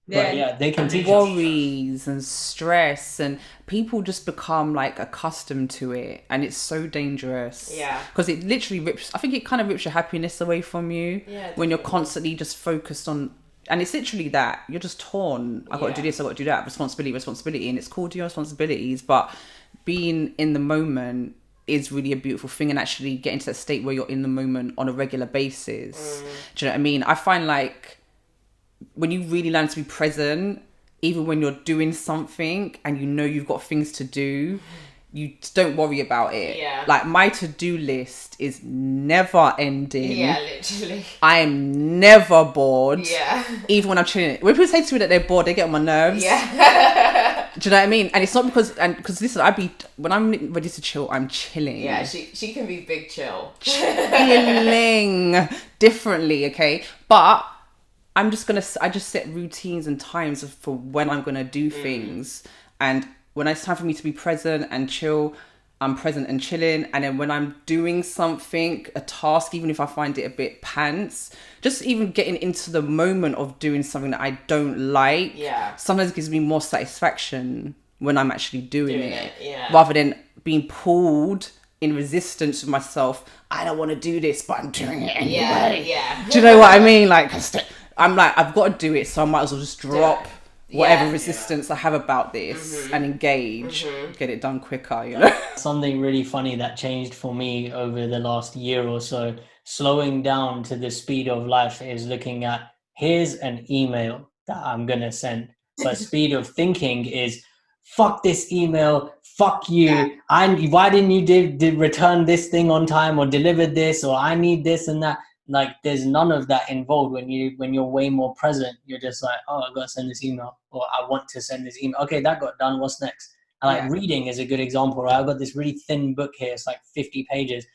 S3: But they can teach
S2: worries and stress, and people just become like accustomed to it, and it's so dangerous. Because it literally I think it kind of rips your happiness away from you when you're constantly just focused on, and it's literally that you're just torn. I've got to do this, I've got to do that, responsibility, and it's cool to your responsibilities, but being in the moment is really a beautiful thing, and actually getting to that state where you're in the moment on a regular basis. Do you know what I mean? I find like when you really learn to be present, even when you're doing something and you know you've got things to do, you don't worry about it. Like my to-do list is never ending.
S1: Literally.
S2: I'm never bored. Even when I'm chilling. When people say to me that they're bored, they get on my nerves. Do you know what I mean? And it's not because listen, when I'm ready to chill, I'm chilling.
S1: She can be big chill.
S2: Chilling differently, okay? But I just set routines and times for when I'm going to do things. And when it's time for me to be present and chill, I'm present and chilling. And then when I'm doing something, a task, even if I find it a bit pants, just even getting into the moment of doing something that I don't like, sometimes gives me more satisfaction when I'm actually doing it. Rather than being pulled in resistance with myself. I don't want to do this, but I'm doing it anyway. Do you know what I mean? Like, I'm like, I've got to do it, so I might as well just drop whatever resistance I have about this and engage, get it done quicker, you know?
S3: Something really funny that changed for me over the last year or so, slowing down to the speed of life, is looking at, here's an email that I'm going to send. But speed of thinking is, fuck this email, fuck you. Why didn't you did return this thing on time or deliver this, or I need this and that. Like, there's none of that involved. When you're way more present, you're just like, oh, I gotta send this email, or I want to send this email. Okay, that got done. What's next? And like reading is a good example, right? I've got this really thin book here. It's like 50 pages.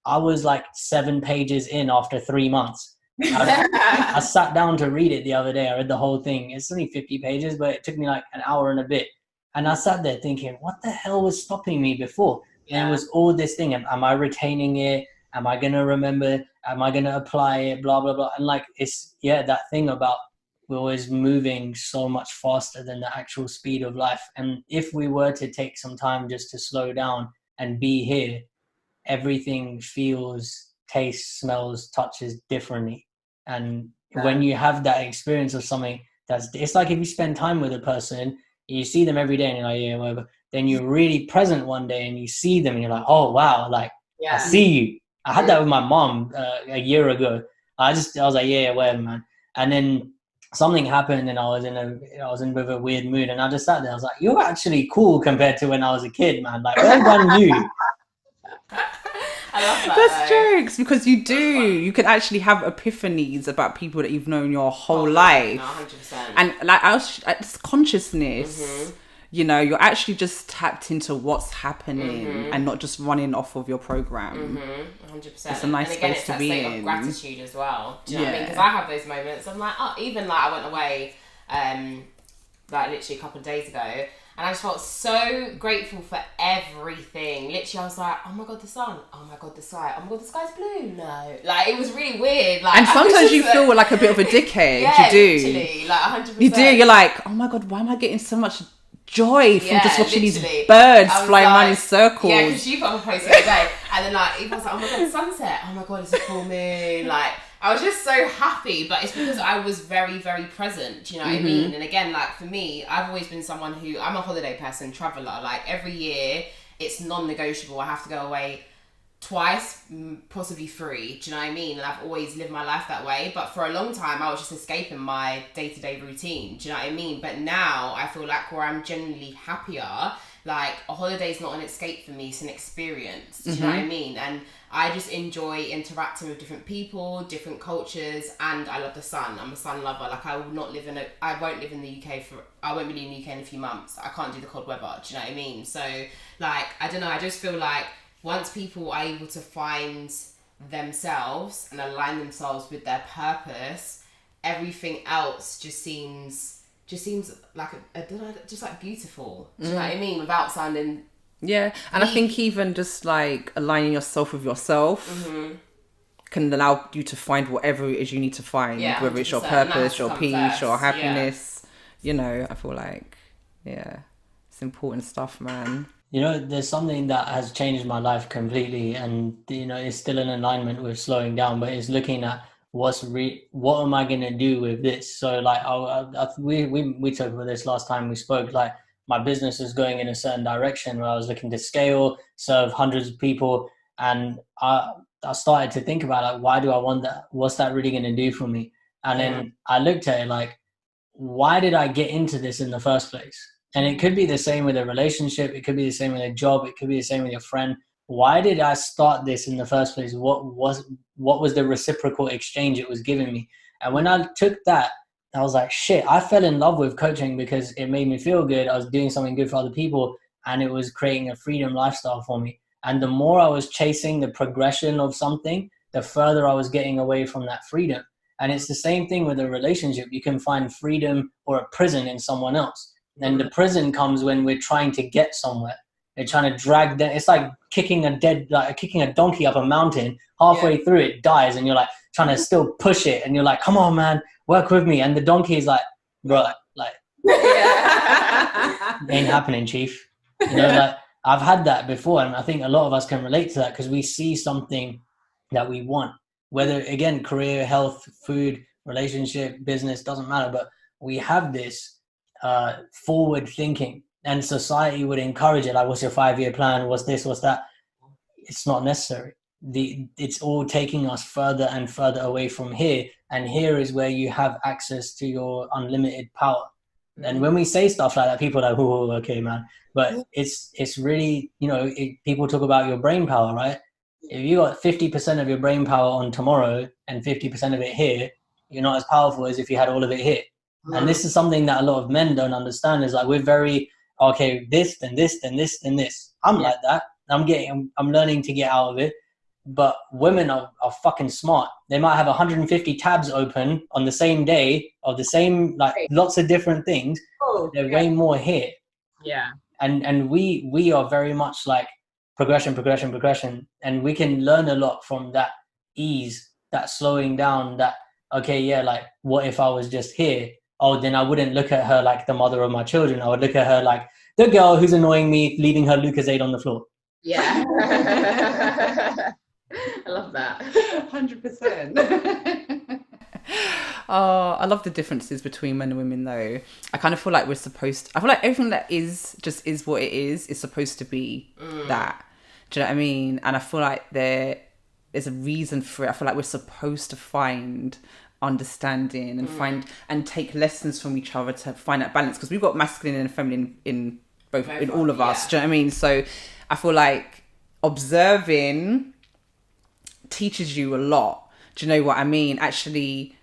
S3: I was like 7 pages in after 3 months. I sat down to read it the other day. I read the whole thing. It's only 50 pages, but it took me like an hour and a bit. And I sat there thinking, what the hell was stopping me before? And it was all this thing. Am I retaining it? Am I going to remember? Am I going to apply it? Blah, blah, blah. And like, it's, that thing about we're always moving so much faster than the actual speed of life. And if we were to take some time just to slow down and be here, everything feels, tastes, smells, touches differently. And when you have that experience of something it's like if you spend time with a person, you see them every day and you're like, yeah, whatever. Then you're really present one day and you see them and you're like, oh, wow, like, I see you. I had that with my mom a year ago. I was like, yeah, whatever, man. And then something happened and I was in a bit of a weird mood, and I just sat there. I was like, you're actually cool compared to when I was a kid, man. Like, well done you.
S1: I love that.
S2: That's jokes, because you can actually have epiphanies about people that you've known your whole life.
S1: No, 100%.
S2: And like, it's consciousness. You know, you're actually just tapped into what's happening and not just running off of your program.
S1: 100%.
S2: It's a nice space to be in.
S1: Of gratitude as well. Do you know what I mean? Because I have those moments. I'm like, even like I went away, like literally a couple of days ago, and I just felt so grateful for everything. Literally, I was like, oh my God, the sun. Oh my God, the sky. Oh my God, the sky's blue. No. Like, it was really weird. Like,
S2: and sometimes you feel like a bit of a dickhead.
S1: Yeah,
S2: you do.
S1: Literally, like 100%.
S2: You do. You're like, oh my God, why am I getting so much joy from just watching
S1: literally.
S2: These birds flying around in circles?
S1: Yeah, because you put up a post the other day, and then like, even was like, oh my God, sunset. Oh my God, it's a full moon. Like, I was just so happy, but it's because I was very, very present. Do you know what I mean? And again, like for me, I've always been someone who, I'm a holiday person, traveller. Like every year, it's non-negotiable. I have to go away twice, possibly 3. Do you know what I mean? And I've always lived my life that way. But for a long time, I was just escaping my day-to-day routine. Do you know what I mean? But now I feel like where I'm genuinely happier, like a holiday is not an escape for me, it's an experience. Do you know what I mean? And I just enjoy interacting with different people, different cultures, and I love the sun. I'm a sun lover. Like I won't live in the UK I won't be in the UK in a few months. I can't do the cold weather. Do you know what I mean? So like, I don't know, I just feel like once people are able to find themselves and align themselves with their purpose, everything else just seems like just like beautiful. Do you know what I mean? Without sounding
S2: and I think even just like aligning yourself with yourself can allow you to find whatever it is you need to find, whether it's your purpose, your peace, your happiness. You know, I feel like it's important stuff, man.
S3: You know, there's something that has changed my life completely, and you know, it's still in alignment with slowing down, but it's looking at what am I gonna do with this? So like, we talked about this last time we spoke. Like, my business is going in a certain direction where I was looking to scale, serve hundreds of people, and I started to think about like, why do I want that? What's that really gonna do for me? And then I looked at it like, why did I get into this in the first place? And it could be the same with a relationship. It could be the same with a job. It could be the same with your friend. Why did I start this in the first place? What was the reciprocal exchange it was giving me? And when I took that, I was like, shit, I fell in love with coaching because it made me feel good. I was doing something good for other people, and it was creating a freedom lifestyle for me. And the more I was chasing the progression of something, the further I was getting away from that freedom. And it's the same thing with a relationship. You can find freedom or a prison in someone else. And the prison comes when we're trying to get somewhere. They're trying to drag them. It's like kicking a donkey up a mountain. Halfway through it dies, and you're like trying to still push it, and you're like, come on, man, work with me. And the donkey is like, bro, like ain't happening, chief. You know, like I've had that before, and I think a lot of us can relate to that because we see something that we want, whether again, career, health, food, relationship, business, doesn't matter, but we have this forward thinking, and society would encourage it. Like, what's your 5-year plan? What's this? What's that? It's not necessary. It's all taking us further and further away from here. And here is where you have access to your unlimited power. And when we say stuff like that, people are like, oh, okay, man. But it's really, people talk about your brain power, right? If you got 50% of your brain power on tomorrow and 50% of it here, you're not as powerful as if you had all of it here. And this is something that a lot of men don't understand, is like, we're very, okay, this, then this, then this, then this. I'm like that. I'm learning to get out of it. But women are fucking smart. They might have 150 tabs open on the same day of the same, like, lots of different things. They're way more here.
S4: Yeah.
S3: And we are very much like progression. And we can learn a lot from that ease, that slowing down, that, okay, yeah, like, what if I was just here? Oh, then I wouldn't look at her like the mother of my children. I would look at her like the girl who's annoying me, leaving her Lucozade on the floor.
S4: Yeah. I love that. 100%.
S2: Oh, I love the differences between men and women, though. I kind of feel like I feel like everything that is what it is supposed to be that. Do you know what I mean? And I feel like there's a reason for it. I feel like we're supposed to find understanding and and take lessons from each other to find that balance, because we've got masculine and feminine in both in all of us. Do you know what I mean? So I feel like observing teaches you a lot. Do you know what I mean? Actually,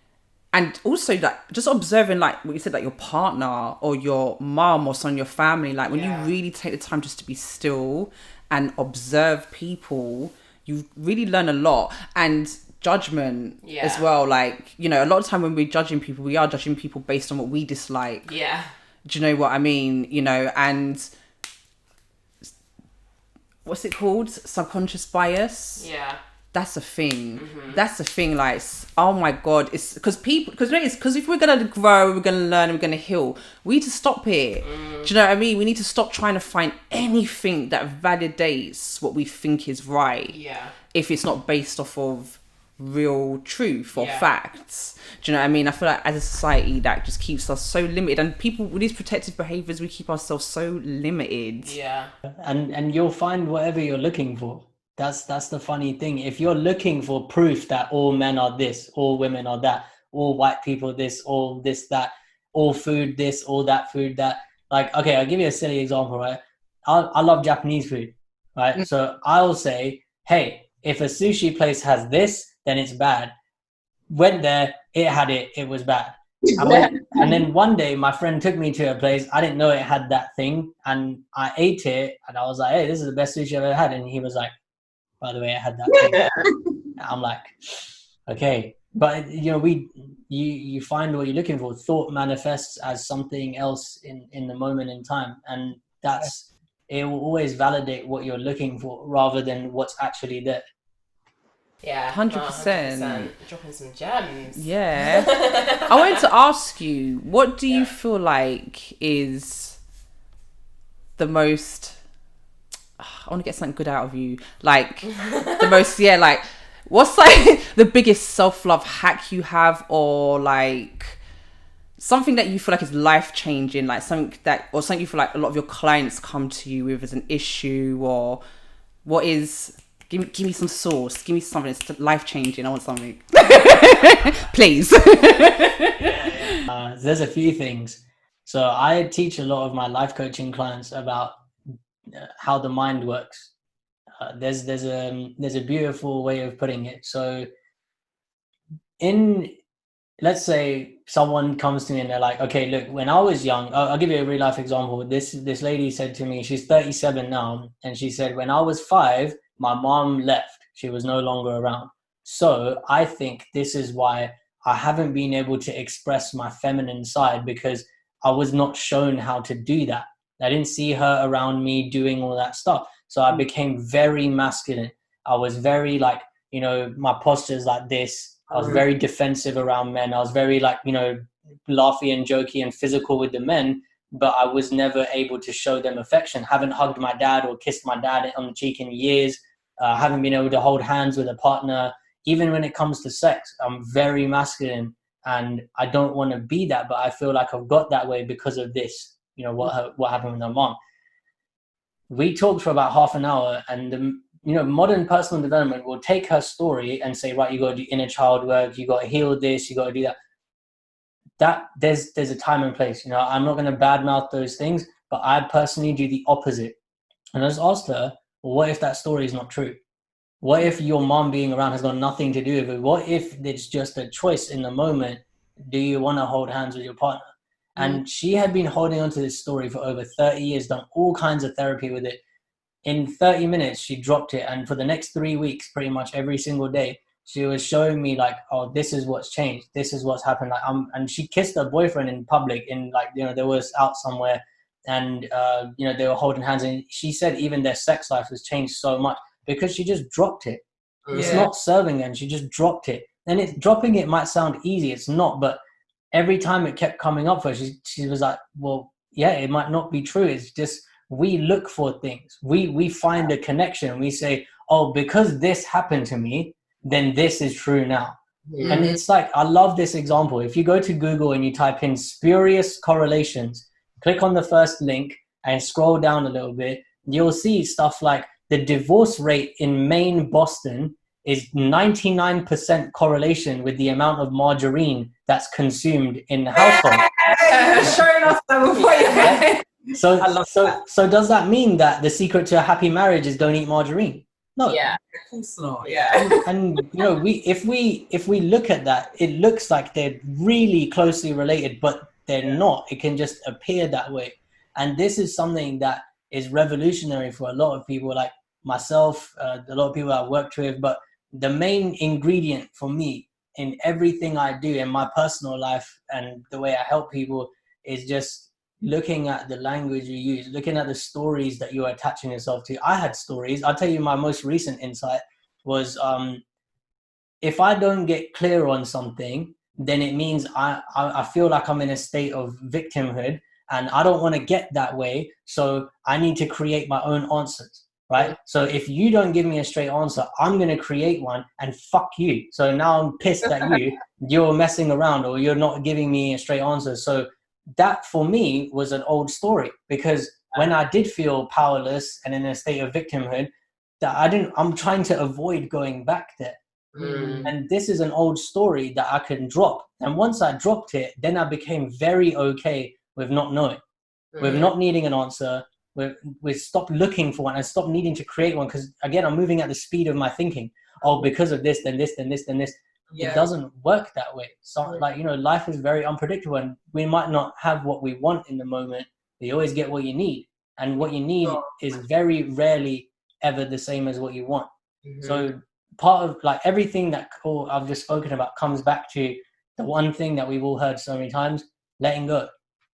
S2: and also like just observing, like what you said, like your partner or your mom or someone in your family, like when you really take the time just to be still and observe people, you really learn a lot. And judgment as well, like, a lot of time when we're judging people, we are judging people based on what we dislike. Do you know what I mean? And what's it called? Subconscious bias. That's a thing. That's a thing. Like, oh my God, it's because if we're gonna grow, we're gonna learn, and we're gonna heal, we need to stop here. Do you know what I mean? We need to stop trying to find anything that validates what we think is right. If it's not based off of real truth or facts. Do you know what I mean? I feel like as a society that just keeps us so limited, and people with these protective behaviors, we keep ourselves so limited.
S3: And you'll find whatever you're looking for. That's the funny thing. If you're looking for proof that all men are this, all women are that, all white people this, all this, that, all food this, all that food that, like, okay, I'll give you a silly example, right? I love Japanese food, right? So I'll say, hey, if a sushi place has this, then it's bad. Went there, it had it, it was bad. And then one day my friend took me to a place, I didn't know it had that thing, and I ate it, and I was like, hey, this is the best sushi I've ever had. And he was like, by the way, I had that thing. I'm like, okay. But you find what you're looking for. Thought manifests as something else in the moment in time, and it will always validate what you're looking for rather than what's actually there.
S2: 100%.
S1: Dropping some gems.
S2: Yeah. I wanted to ask you, what do you feel like is the most, I want to get something good out of you, like the most, like, what's like the biggest self-love hack you have, or like something that you feel like is life-changing, like something you feel like a lot of your clients come to you with as an issue, or what is... Give me some sauce. Give me something that's life-changing. I want something. Please.
S3: There's a few things. So I teach a lot of my life coaching clients about how the mind works. There's a beautiful way of putting it. So let's say someone comes to me and they're like, okay, look, when I was young, I'll give you a real life example. This lady said to me, she's 37 now, and she said, when I was 5, my mom left. She was no longer around. So I think this is why I haven't been able to express my feminine side, because I was not shown how to do that. I didn't see her around me doing all that stuff. So I became very masculine. I was very like, my posture's like this. I was very defensive around men. I was very like, laughy and jokey and physical with the men, but I was never able to show them affection. Haven't hugged my dad or kissed my dad on the cheek in years. Haven't been able to hold hands with a partner. Even when it comes to sex, I'm very masculine. and I don't want to be that, but I feel like I've got that way because of this. You know, what happened with her mom. We talked for about half an hour, and modern personal development will take her story and say, right, you got to do inner child work, you got to heal this, you got to do that. That there's a time and place. You know, I'm not going to badmouth those things, but I personally do the opposite. And I just asked her, well, what if that story is not true? What if your mom being around has got nothing to do with it? What if it's just a choice in the moment? Do you want to hold hands with your partner? And she had been holding on to this story for over 30 years, done all kinds of therapy with it. In 30 minutes, she dropped it. And for the next 3 weeks, pretty much every single day, she was showing me like, oh, this is what's changed. This is what's happened. Like, and she kissed her boyfriend in public they was out somewhere, and, they were holding hands. And she said even their sex life has changed so much because she just dropped it. It's not serving them. She just dropped it. And dropping it might sound easy. It's not, but every time it kept coming up for her, she was like, well, yeah, it might not be true. It's just, we look for things. We find a connection. We say, oh, because this happened to me, then this is true now. Mm-hmm. And it's like, I love this example. If you go to Google and you type in spurious correlations, click on the first link and scroll down a little bit, you'll see stuff like the divorce rate in Maine, Boston is 99% correlation with the amount of margarine that's consumed in the household.
S1: Showing off
S3: So does that mean that the secret to a happy marriage is don't eat margarine? No.
S4: Yeah.
S2: Of course not. Yeah.
S3: And if we look at that, it looks like they're really closely related, but they're not. It can just appear that way. And this is something that is revolutionary for a lot of people like myself, a lot of people I've worked with. But the main ingredient for me in everything I do in my personal life and the way I help people is just looking at the language you use, looking at the stories that you're attaching yourself to. I had stories. I'll tell you my most recent insight was if I don't get clear on something, then it means I feel like I'm in a state of victimhood and I don't want to get that way. So I need to create my own answers. Right? So if you don't give me a straight answer, I'm going to create one and fuck you. So now I'm pissed at you. You're messing around or you're not giving me a straight answer. So that for me was an old story because when I did feel powerless and in a state of victimhood, I'm trying to avoid going back there. And this is an old story that I can drop. And once I dropped it, then I became very okay with not knowing, with not needing an answer. We stop looking for one and stop needing to create one because again I'm moving at the speed of my thinking. Oh, because of this, then this, then this, then this. It doesn't work that way. So life is very unpredictable and we might not have what we want in the moment, but you always get what you need, and what you need is very rarely ever the same as what you want. So part of like everything that I've just spoken about comes back to the one thing that we've all heard so many times: letting go.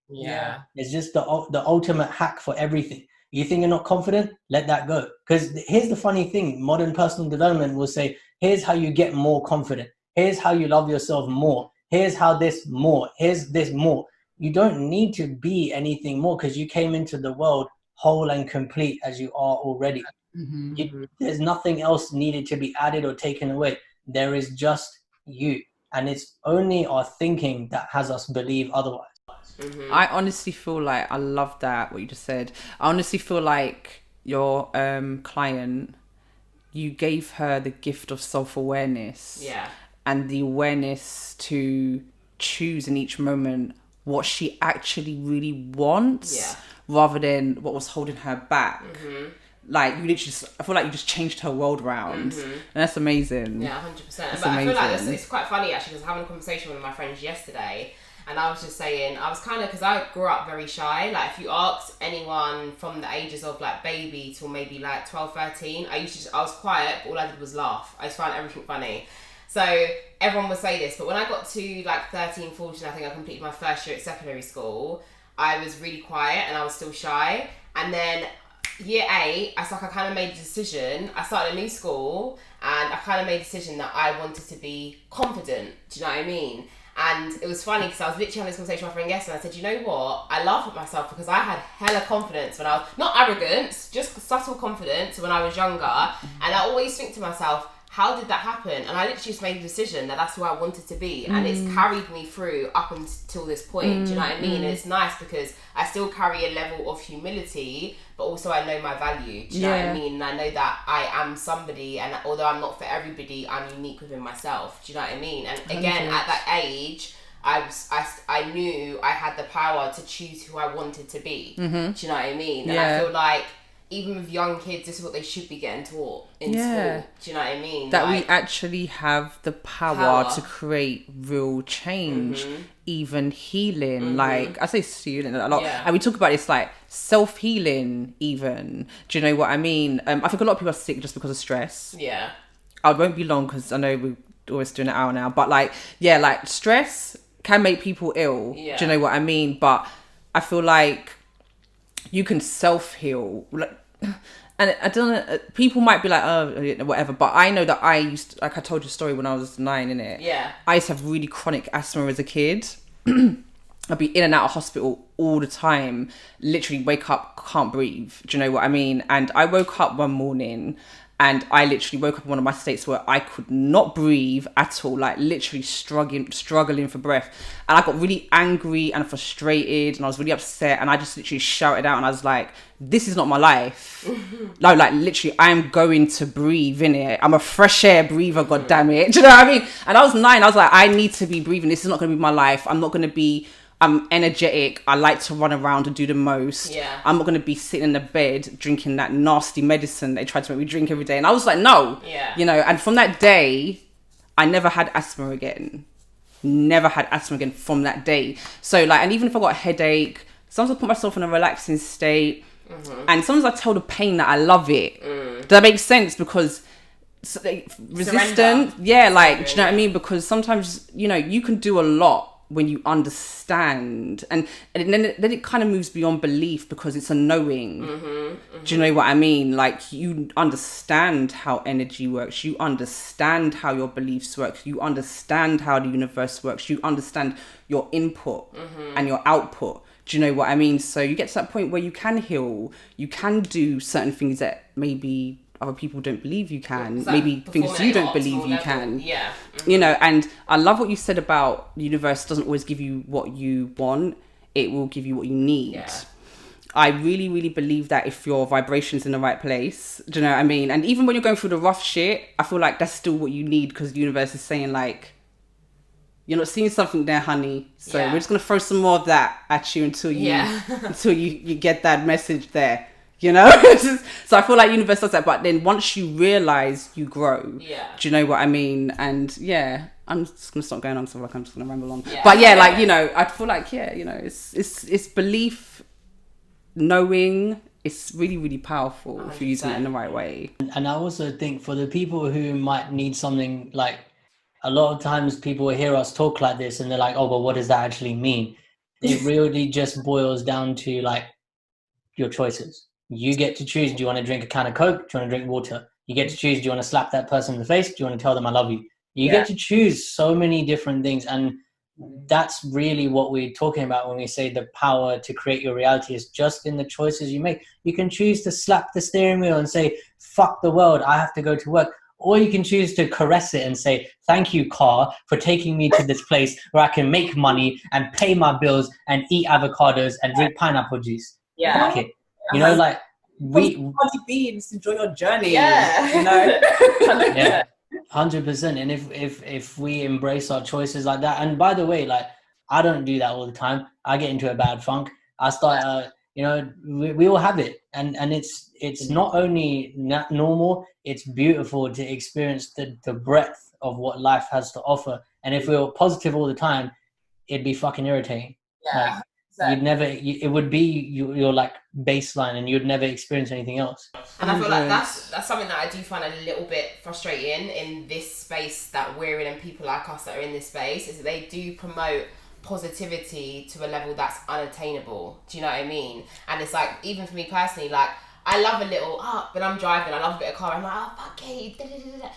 S1: Yeah.
S3: It's just the ultimate hack for everything. You think you're not confident? Let that go. Because here's the funny thing. Modern personal development will say, here's how you get more confident. Here's how you love yourself more. Here's how this more. Here's this more. You don't need to be anything more because you came into the world whole and complete as you are already. There's nothing else needed to be added or taken away. There is just you. And it's only our thinking that has us believe otherwise.
S2: I honestly feel like, I love that, what you just said. I honestly feel like your client, you gave her the gift of self-awareness.
S1: Yeah.
S2: And the awareness to choose in each moment what she actually really wants, rather than what was holding her back. Like you literally, I feel like you just changed her world around, and that's amazing.
S1: Yeah, 100%.
S2: That's
S1: but
S2: amazing.
S1: I feel like it's quite funny actually because I was having a conversation with one of my friends yesterday, and I was just saying I was kind of, because I grew up very shy. Like if you asked anyone from the ages of like baby till maybe like 12, 13, I was quiet, but all I did was laugh. I just found everything funny. So everyone would say this, but when I got to like 13, 14, I think I completed my first year at secondary school, I was really quiet and I was still shy. And then year 8, I kind of made a decision. I started a new school and I kind of made a decision that I wanted to be confident. Do you know what I mean? And it was funny because I was literally having this conversation with my friend yesterday and I said, you know what? I laugh at myself because I had hella confidence when I was, not arrogance, just subtle confidence when I was younger. And I always think to myself, how did that happen? And I literally just made a decision that that's who I wanted to be, and it's carried me through up until this point. Do you know what I mean? And it's nice because I still carry a level of humility, but also I know my value. Do you know what I mean? And I know that I am somebody, and although I'm not for everybody, I'm unique within myself. Do you know what I mean? And again, at that age, I knew I had the power to choose who I wanted to be. Do you know what I mean? And I feel like even with young kids, this is what they should be getting taught in school. Do you know what I mean?
S2: That we actually have the power to create real change, even healing. Like, I say healing a lot. And we talk about this, like, self-healing even. Do you know what I mean? I think a lot of people are sick just because of stress.
S1: Yeah.
S2: I won't be long because I know we're always doing an hour now. But, like, yeah, like, stress can make people ill. Do you know what I mean? But I feel like you can self-heal. And I don't know, people might be like, oh, whatever. But I know that I used to, like I told you a story when I was 9, innit? Yeah. I used to have really chronic asthma as a kid. I'd be in and out of hospital all the time. Literally wake up, can't breathe. Do you know what I mean? And I woke up one morning and I literally woke up in one of my states where I could not breathe at all, like literally struggling for breath. And I got really angry and frustrated and I was really upset and I just literally shouted out and I was like, this is not my life. No, like literally, I am going to breathe in it. I'm a fresh air breather, God damn it. Do you know what I mean? And I was 9, I was like, I need to be breathing. This is not going to be my life. I'm not going to be... I'm energetic. I like to run around and do the most. Yeah. I'm not going to be sitting in the bed drinking that nasty medicine they tried to make me drink every day. And I was like, no. Yeah. You know, and from that day, I never had asthma again. Never had asthma again from that day. So, like, and even if I got a headache, sometimes I put myself in a relaxing state. And sometimes I tell the pain that I love it. Does that make sense? Because... resistant. Yeah, like, do you know what I mean? Because sometimes, you know, you can do a lot when you understand, and then it kind of moves beyond belief because it's a knowing. Do you know what I mean? Like, you understand how energy works, you understand how your beliefs work, you understand how the universe works, you understand your input and your output. Do you know what I mean? So you get to that point where you can heal, you can do certain things that maybe other people don't believe you can, maybe things you don't believe you can. Yeah. You know, and I love what you said about the universe doesn't always give you what you want, it will give you what you need. Yeah. I really, really believe that if your vibration's in the right place, do you know what I mean? And even when you're going through the rough shit, I feel like that's still what you need because the universe is saying, like, you're not seeing something there, honey. So we're just going to throw some more of that at you until you get that message there. You know? So I feel like universe does that, but then once you realize, you grow. Yeah. Do you know what I mean? And yeah, I'm just gonna stop going on, so like I'm just gonna ramble on. Yeah. But yeah, like, you know, I feel like, yeah, you know, it's belief, knowing. It's really, really powerful 100%. If you're using it in the right way.
S3: And I also think for the people who might need something, like, a lot of times people hear us talk like this and they're like, oh, but what does that actually mean? It really just boils down to, like, your choices. You get to choose, do you want to drink a can of Coke? Do you want to drink water? You get to choose, do you want to slap that person in the face? Do you want to tell them I love you? You get to choose so many different things. And that's really what we're talking about when we say the power to create your reality is just in the choices you make. You can choose to slap the steering wheel and say, fuck the world, I have to go to work. Or you can choose to caress it and say, thank you, car, for taking me to this place where I can make money and pay my bills and eat avocados and drink pineapple juice. Yeah. Fuck it. You know, like, we
S2: party beans, enjoy your journey. Yeah. You know?
S3: Yeah. 100%. And if we embrace our choices like that, and by the way, like, I don't do that all the time. I get into a bad funk. I start, you know, we all have it, and it's not only normal, it's beautiful to experience the breadth of what life has to offer. And if we were positive all the time, it'd be fucking irritating. Yeah. Like, you'd never, it would be your like baseline, and you'd never experience anything else.
S1: And I feel like that's something that I do find a little bit frustrating in this space that we're in, and people like us that are in this space, is that they do promote positivity to a level that's unattainable. Do you know what I mean? And it's like, even for me personally, like, I love a little, when I'm driving, I love a bit of car. I'm like, oh, fuck it.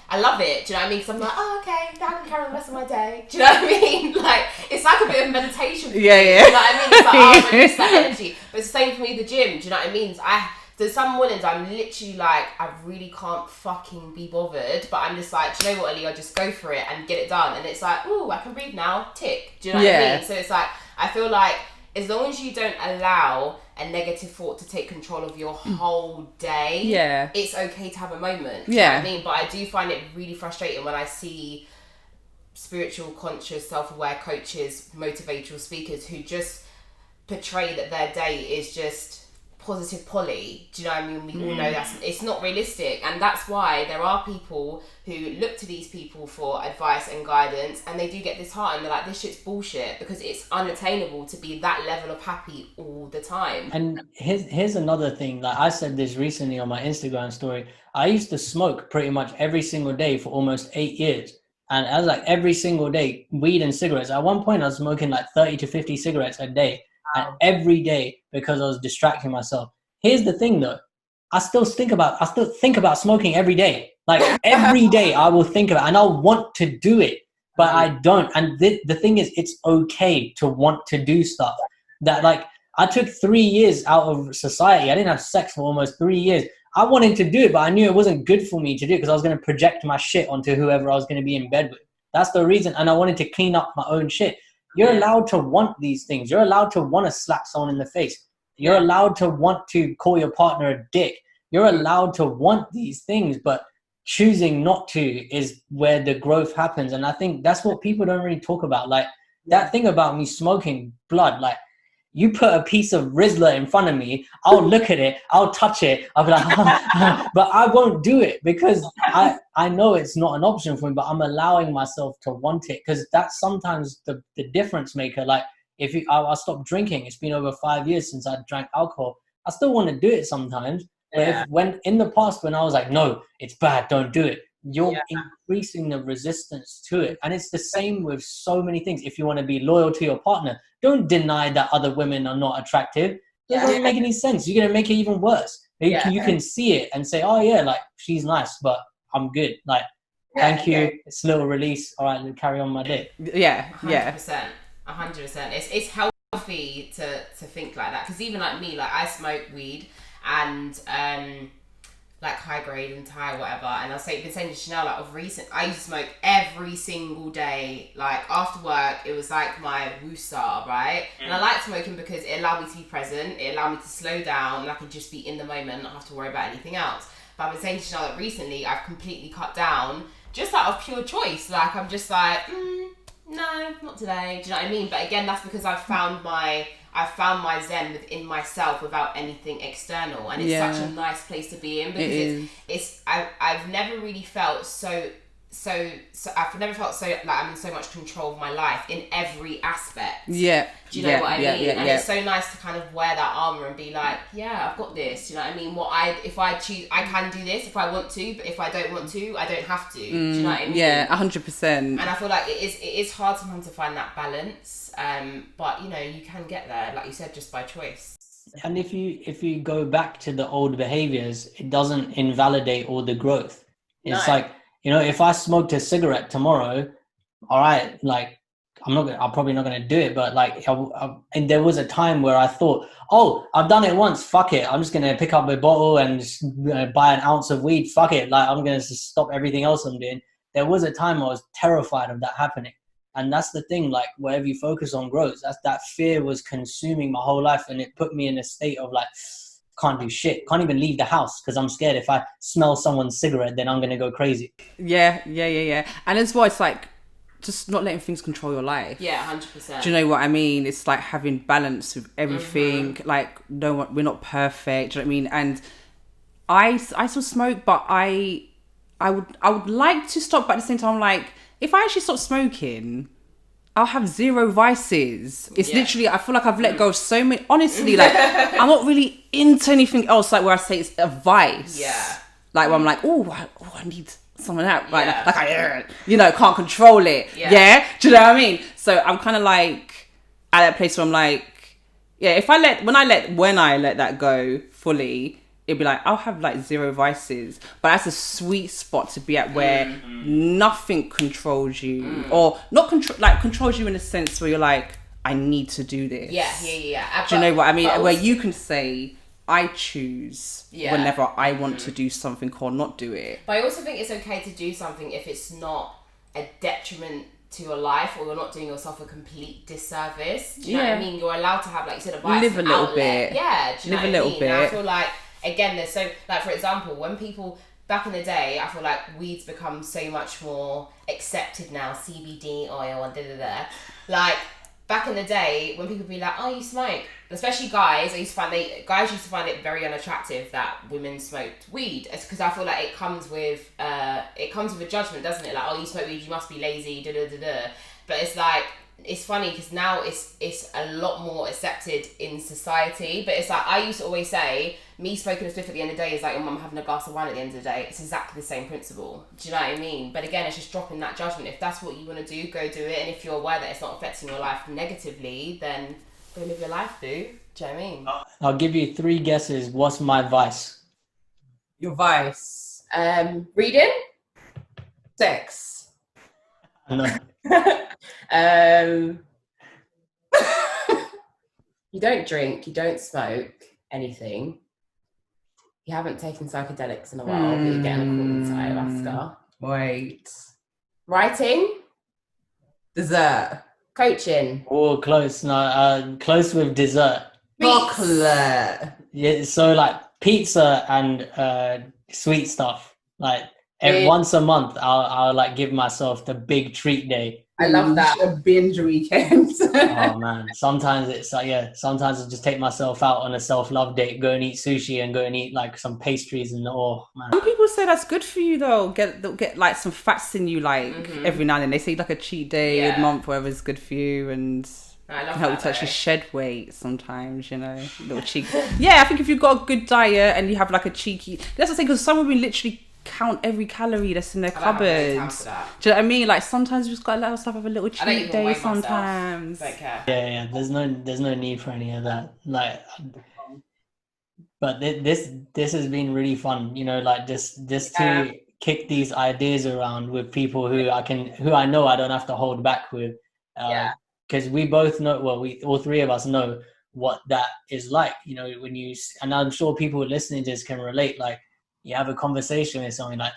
S1: I love it. Do you know what I mean? Because I'm like, oh, okay, now I can carry on the rest of my day. Do you know what I mean? Like, it's like a bit of meditation.
S2: Yeah.
S1: You know what I mean? It's like, oh, release that energy. But it's the same for me, the gym. Do you know what I mean? So there's some mornings I'm literally like, I really can't fucking be bothered, but I'm just like, do you know what, Ali, I'll just go for it and get it done. And it's like, ooh, I can breathe now, tick. Do you know what I mean? So it's like, I feel like as long as you don't allow a negative thought to take control of your whole day, it's okay to have a moment. Do you know what I mean? But I do find it really frustrating when I see spiritual, conscious, self-aware coaches, motivational speakers who just portray that their day is just positive Polly. Do you know what I mean? We all know it's not realistic, and that's why there are people who look to these people for advice and guidance, and they do get disheartened. They're like, this shit's bullshit, because it's unattainable to be that level of happy all the time.
S3: And here's another thing. Like I said this recently on my Instagram story. I used to smoke pretty much every single day for almost 8 years. And I was like, every single day, weed and cigarettes. At one point I was smoking like 30 to 50 cigarettes a day. And every day, because I was distracting myself. Here's the thing though, I still think about smoking every day. Like every day I will think about it, and I'll want to do it, but I don't. And the thing is, it's okay to want to do stuff. That, like, I took 3 years out of society. I didn't have sex for almost 3 years. I wanted to do it, but I knew it wasn't good for me to do it, because I was going to project my shit onto whoever I was going to be in bed with. That's the reason. And I wanted to clean up my own shit. You're allowed to want these things. You're allowed to want to slap someone in the face. You're allowed to want to call your partner a dick. You're allowed to want these things, but choosing not to is where the growth happens. And I think that's what people don't really talk about. Like that thing about me smoking blood, like, you put a piece of Rizzler in front of me, I'll look at it, I'll touch it, I'll be like, but I won't do it, because I know it's not an option for me, but I'm allowing myself to want it, because that's sometimes the difference maker. Like, if I stopped drinking, it's been over 5 years since I drank alcohol. I still want to do it sometimes, but when in the past, when I was like, no, it's bad, don't do it, you're increasing the resistance to it. And it's the same with so many things. If you want to be loyal to your partner, don't deny that other women are not attractive. It doesn't make any sense. You're going to make it even worse. You can see it and say, oh yeah, like, she's nice, but I'm good. Like, thank you. It's a little release. All right, carry on my day.
S1: 100%. 100%. It's healthy to think like that. Because even like me, like, I smoke weed and like high grade and Thai, whatever, and I'll say, been saying to Chanel, like, of recent, I used to smoke every single day. Like, after work, it was like my woosah, right? And I like smoking because it allowed me to be present, it allowed me to slow down, and I could just be in the moment, not have to worry about anything else. But I've been saying to Chanel that recently I've completely cut down, just out of pure choice. Like, I'm just like, no, not today. Do you know what I mean? But again, that's because I've found my zen within myself without anything external, and it's such a nice place to be in, because I've never really felt so I've never felt so like I'm in so much control of my life in every aspect. Do you know what I mean? And it's so nice to kind of wear that armor and be like, yeah, I've got this. Do you know what I mean? If I choose, I can do this if I want to, but if I don't want to, I don't have to. Do you know what I mean?
S2: 100%.
S1: And I feel like it is hard sometimes to find that balance. But you know, you can get there, like you said, just by choice.
S3: And if you go back to the old behaviors, it doesn't invalidate all the growth. It's like, you know, if I smoked a cigarette tomorrow, all right, like, I'm probably not gonna do it, but like, and there was a time where I thought, oh, I've done it once, fuck it, I'm just gonna pick up a bottle and just buy an ounce of weed, fuck it, like, I'm gonna just stop everything else I'm doing. There was a time I was terrified of that happening. And that's the thing, like, wherever you focus on grows, that fear was consuming my whole life, and it put me in a state of like, can't do shit, can't even leave the house because I'm scared if I smell someone's cigarette, then I'm gonna go crazy.
S2: And as well, it's like just not letting things control your life.
S1: 100%.
S2: Do you know what I mean? It's like having balance with everything. Like, no, we're not perfect. Do you know what I mean? And I still smoke, but I would like to stop, but at the same time, like, if I actually stop smoking, I'll have zero vices. It's literally, I feel like I've let go of so many. Honestly, like, I'm not really into anything else, like, where I say it's a vice. Like, where I'm like, I need some of that. Right? Like, I, you know, can't control it. Do you know what I mean? So I'm kind of like at that place where I'm like, when I let that go fully, it'd be like, I'll have like zero vices, but that's a sweet spot to be at where nothing controls you, or not controls you in a sense where you're like, I need to do this.
S1: Yeah.
S2: Do you know what I mean? Where you can say, I choose
S1: Yeah.
S2: whenever I want to do something or not do it.
S1: But I also think it's okay to do something if it's not a detriment to your life, or you're not doing yourself a complete disservice. Do you know what I mean? You're allowed to have, like you said, a vice
S2: Live a little
S1: outlet.
S2: bit.
S1: Yeah, do you
S2: Live
S1: know
S2: a
S1: what I
S2: little
S1: mean? And I
S2: bit.
S1: feel like, again, there's so, like, for example, when people, back in the day, I feel like weed's become so much more accepted now, CBD oil and da-da-da. Like, back in the day, when people be like, oh, you smoke, especially guys, guys used to find it very unattractive that women smoked weed. It's because I feel like it comes with a judgment, doesn't it? Like, oh, you smoke weed, you must be lazy, da-da-da-da. But it's like, it's funny because now it's a lot more accepted in society. But it's like, I used to always say, me smoking a spliff at the end of the day is like your mum having a glass of wine at the end of the day. It's exactly the same principle. Do you know what I mean? But again, it's just dropping that judgment. If that's what you want to do, go do it. And if you're aware that it's not affecting your life negatively, then go live your life, dude. Do you know what I mean?
S3: I'll give you 3 guesses. What's my vice?
S2: Your vice.
S1: Reading?
S2: Sex.
S3: No.
S1: You don't drink, you don't smoke anything. You haven't taken psychedelics in a while, but you're getting according to ayahuasca.
S2: Wait.
S1: Writing?
S2: Dessert.
S1: Coaching?
S3: Oh, close. No, close with dessert.
S2: Chocolate.
S3: Yeah, so like pizza and sweet stuff. Like
S1: Really?
S3: once a month, I'll like give myself the big treat day.
S1: I love that.
S2: A binge weekend.
S3: Oh man, sometimes it's like, yeah, sometimes I just take myself out on a self-love date, go and eat sushi and go and eat like some pastries and oh man.
S2: Some people say that's good for you though. Get like some fats in you like every now and then. They say like a cheat day, a month, whatever is good for you, and
S1: I love
S2: can help you
S1: that,
S2: to actually
S1: though.
S2: shed weight sometimes, you know, little cheeky. Yeah, I think if you've got a good diet and you have like a cheeky, that's the thing, because some women literally count every calorie that's in their
S1: I don't have any time
S2: cupboards.
S1: for that.
S2: Do you know what I mean? Like sometimes you just gotta let yourself have a little
S1: I don't
S2: cheat
S1: even
S2: day
S1: weigh myself.
S2: sometimes.
S1: Don't care.
S3: Yeah, there's no need for any of that. Like, but this has been really fun, you know, like just to kick these ideas around with people who I know I don't have to hold back with. Because we both know, well, we all 3 of us know what that is like, you know, when you, and I'm sure people listening to this can relate, like you have a conversation with someone like,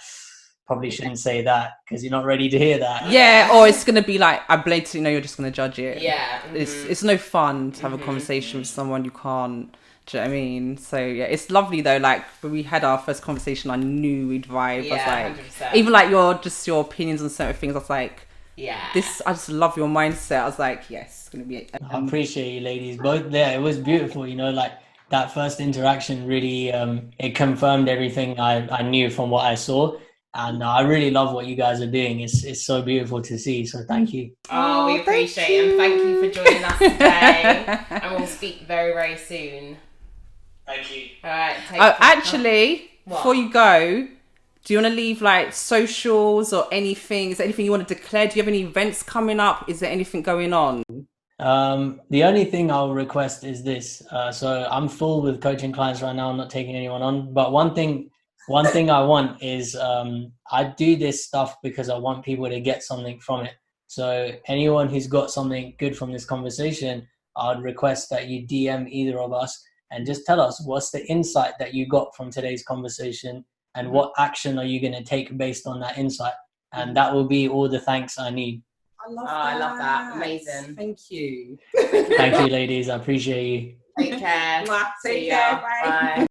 S3: probably shouldn't say that because you're not ready to hear that.
S2: Yeah, or it's gonna be like, I blatantly know you're just gonna judge it.
S1: Yeah.
S2: It's no fun to have a conversation with someone you can't. Do you know what I mean? So yeah, it's lovely though. Like when we had our first conversation, I knew we'd vibe.
S1: Yeah,
S2: I was like,
S1: 100%.
S2: even like your opinions on certain things. I was like,
S1: Yeah.
S2: I just love your mindset. I was like, yes, it's gonna be.
S3: I appreciate you ladies both there. It was beautiful, you know, like that first interaction really it confirmed everything I knew from what I saw, and I really love what you guys are doing. It's so beautiful to see, so thank you.
S1: Oh, we
S2: thank
S1: appreciate it, and thank you for joining us today. And we'll speak very, very soon.
S3: Thank you.
S1: All right.
S2: Actually,
S1: What?
S2: before you go, do you want to leave like socials or anything? Is there anything you want to declare? Do you have any events coming up? Is there anything going on?
S3: The only thing I'll request is this. So I'm full with coaching clients right now. I'm not taking anyone on. But one thing I want is I do this stuff because I want people to get something from it. So anyone who's got something good from this conversation, I'd request that you DM either of us and just tell us what's the insight that you got from today's conversation and what action are you going to take based on that insight. And that will be all the thanks I need.
S1: I love that. Amazing.
S2: Thank you.
S3: Thank you, ladies. I appreciate you.
S1: Take care.
S2: Take
S1: See
S2: care.
S1: ya.
S2: Bye.
S1: Bye.